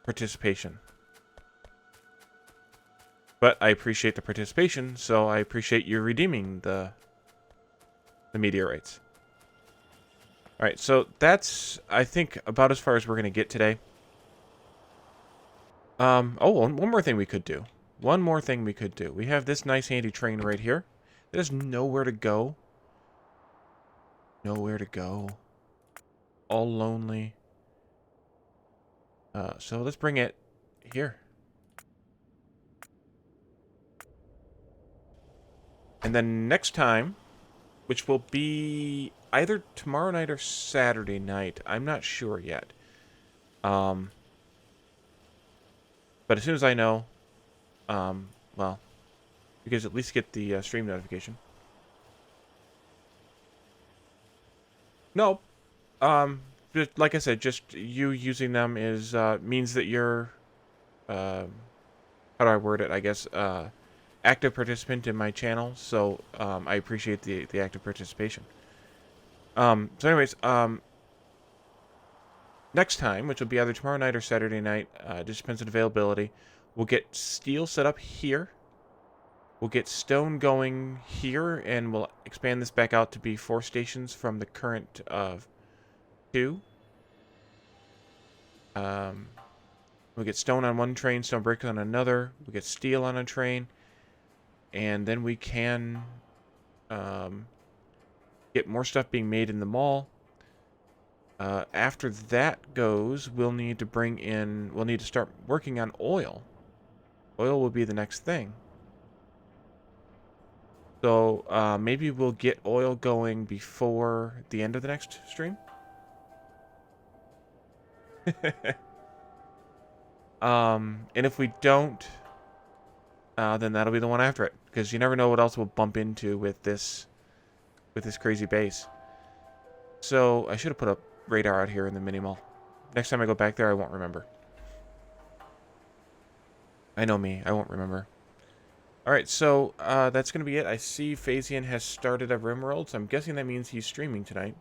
participation. But I appreciate the participation, so I appreciate you redeeming the meteorites. Alright, so that's, I think, about as far as we're going to get today. Oh, one more thing we could do. One more thing we could do. We have this nice handy train right here. There's nowhere to go. Nowhere to go. All lonely. So let's bring it here. And then next time, which will be either tomorrow night or Saturday night. I'm not sure yet. But as soon as I know, well, you guys at least get the stream notification. No, just, like I said, just you using them is means that you're, how do I word it? I guess active participant in my channel. So I appreciate the active participation. So anyways, next time, which will be either tomorrow night or Saturday night, just depends on availability, We'll get steel set up here. We'll get stone going here, and we'll expand this back out to be 4 stations from the current 2. We'll get stone on one train, stone brick on another. We'll get steel on a train. And then we can get more stuff being made in the mall. After that goes, we'll need to start working on oil. Oil will be the next thing. So maybe we'll get oil going before the end of the next stream. And if we don't, then that'll be the one after it, because you never know what else we'll bump into with this crazy base. So I should have put a radar out here in the mini mall. Next time I go back there, I won't remember. I know me, I won't remember. Alright, so that's going to be it. I see Phasian has started a RimWorld, so I'm guessing that means he's streaming tonight.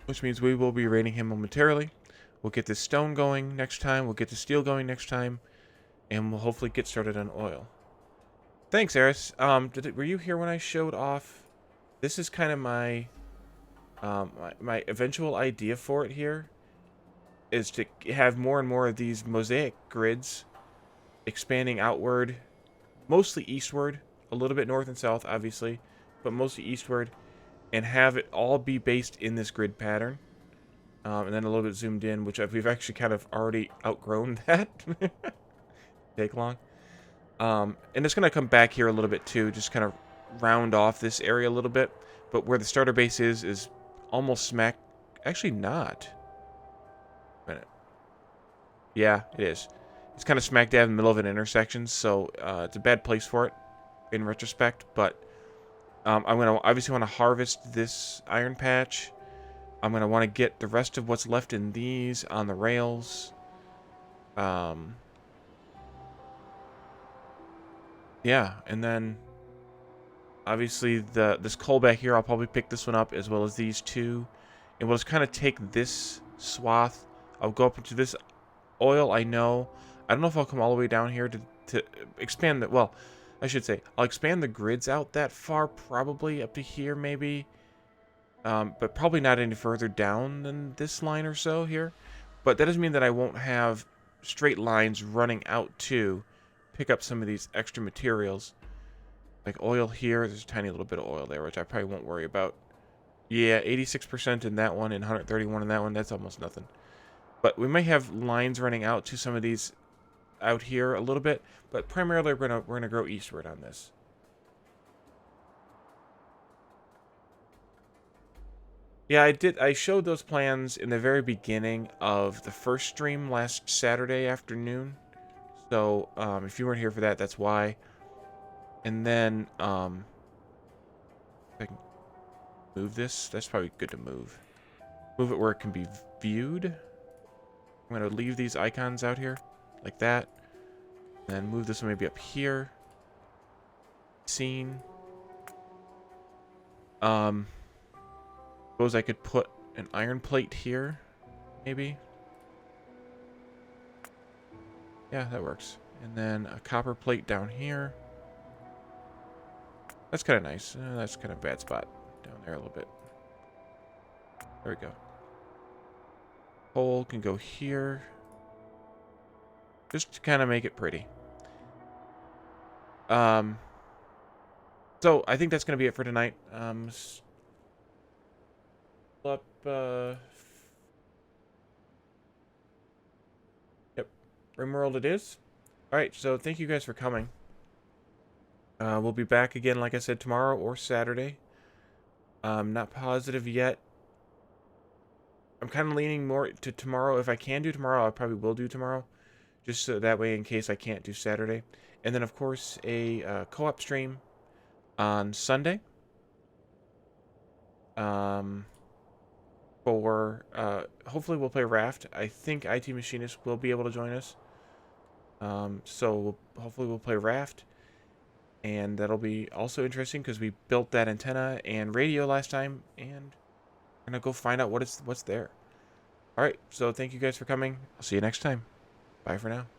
Which means we will be raiding him momentarily. We'll get this stone going next time, we'll get the steel going next time, and we'll hopefully get started on oil. Thanks, Eris. Were you here when I showed off? This is kind of my my eventual idea for it here, is to have more and more of these mosaic grids expanding outward, mostly eastward, a little bit north and south, obviously, but mostly eastward, and have it all be based in this grid pattern. And then a little bit zoomed in, which we've actually kind of already outgrown that. Take long. And it's going to come back here a little bit too, just kind of round off this area a little bit. But where the starter base is almost smack... Actually not. Wait a minute. Yeah, it is. It's kind of smack dab in the middle of an intersection, so it's a bad place for it in retrospect. But I'm going to obviously want to harvest this iron patch. I'm going to want to get the rest of what's left in these on the rails. Yeah, and then obviously this coal back here, I'll probably pick this one up as well as these two. And we'll just kind of take this swath. I'll go up into this oil, I know. I don't know if I'll come all the way down here to expand the... Well, I should say, I'll expand the grids out that far, probably up to here maybe. But probably not any further down than this line or so here. But that doesn't mean that I won't have straight lines running out to pick up some of these extra materials. Like oil here, there's a tiny little bit of oil there, which I probably won't worry about. Yeah, 86% in that one and 131 in that one, that's almost nothing. But we may have lines running out to some of these out here a little bit, but primarily we're gonna grow eastward on this. Yeah, I showed those plans in the very beginning of the first stream last Saturday afternoon. So, if you weren't here for that, that's why. And then, if I can move this, that's probably good to move. Move it where it can be viewed. I'm going to leave these icons out here, like that. And then move this one maybe up here. Scene. Suppose I could put an iron plate here, maybe. Yeah, that works. And then a copper plate down here. That's kind of nice. That's kind of a bad spot down there a little bit. There we go. Hole can go here. Just to kind of make it pretty. So I think that's going to be it for tonight. Up, yep, RimWorld it is. Alright, so thank you guys for coming. We'll be back again, like I said, tomorrow or Saturday. Not positive yet. I'm kind of leaning more to tomorrow. If I can do tomorrow, I probably will do tomorrow. Just so that way, in case I can't do Saturday. And then, of course, a co-op stream on Sunday. Hopefully we'll play Raft. I think IT Machinist will be able to join us. So hopefully we'll play Raft. And that'll be also interesting because we built that antenna and radio last time. And we're going to go find out what's there. Alright, so thank you guys for coming. I'll see you next time. Bye for now.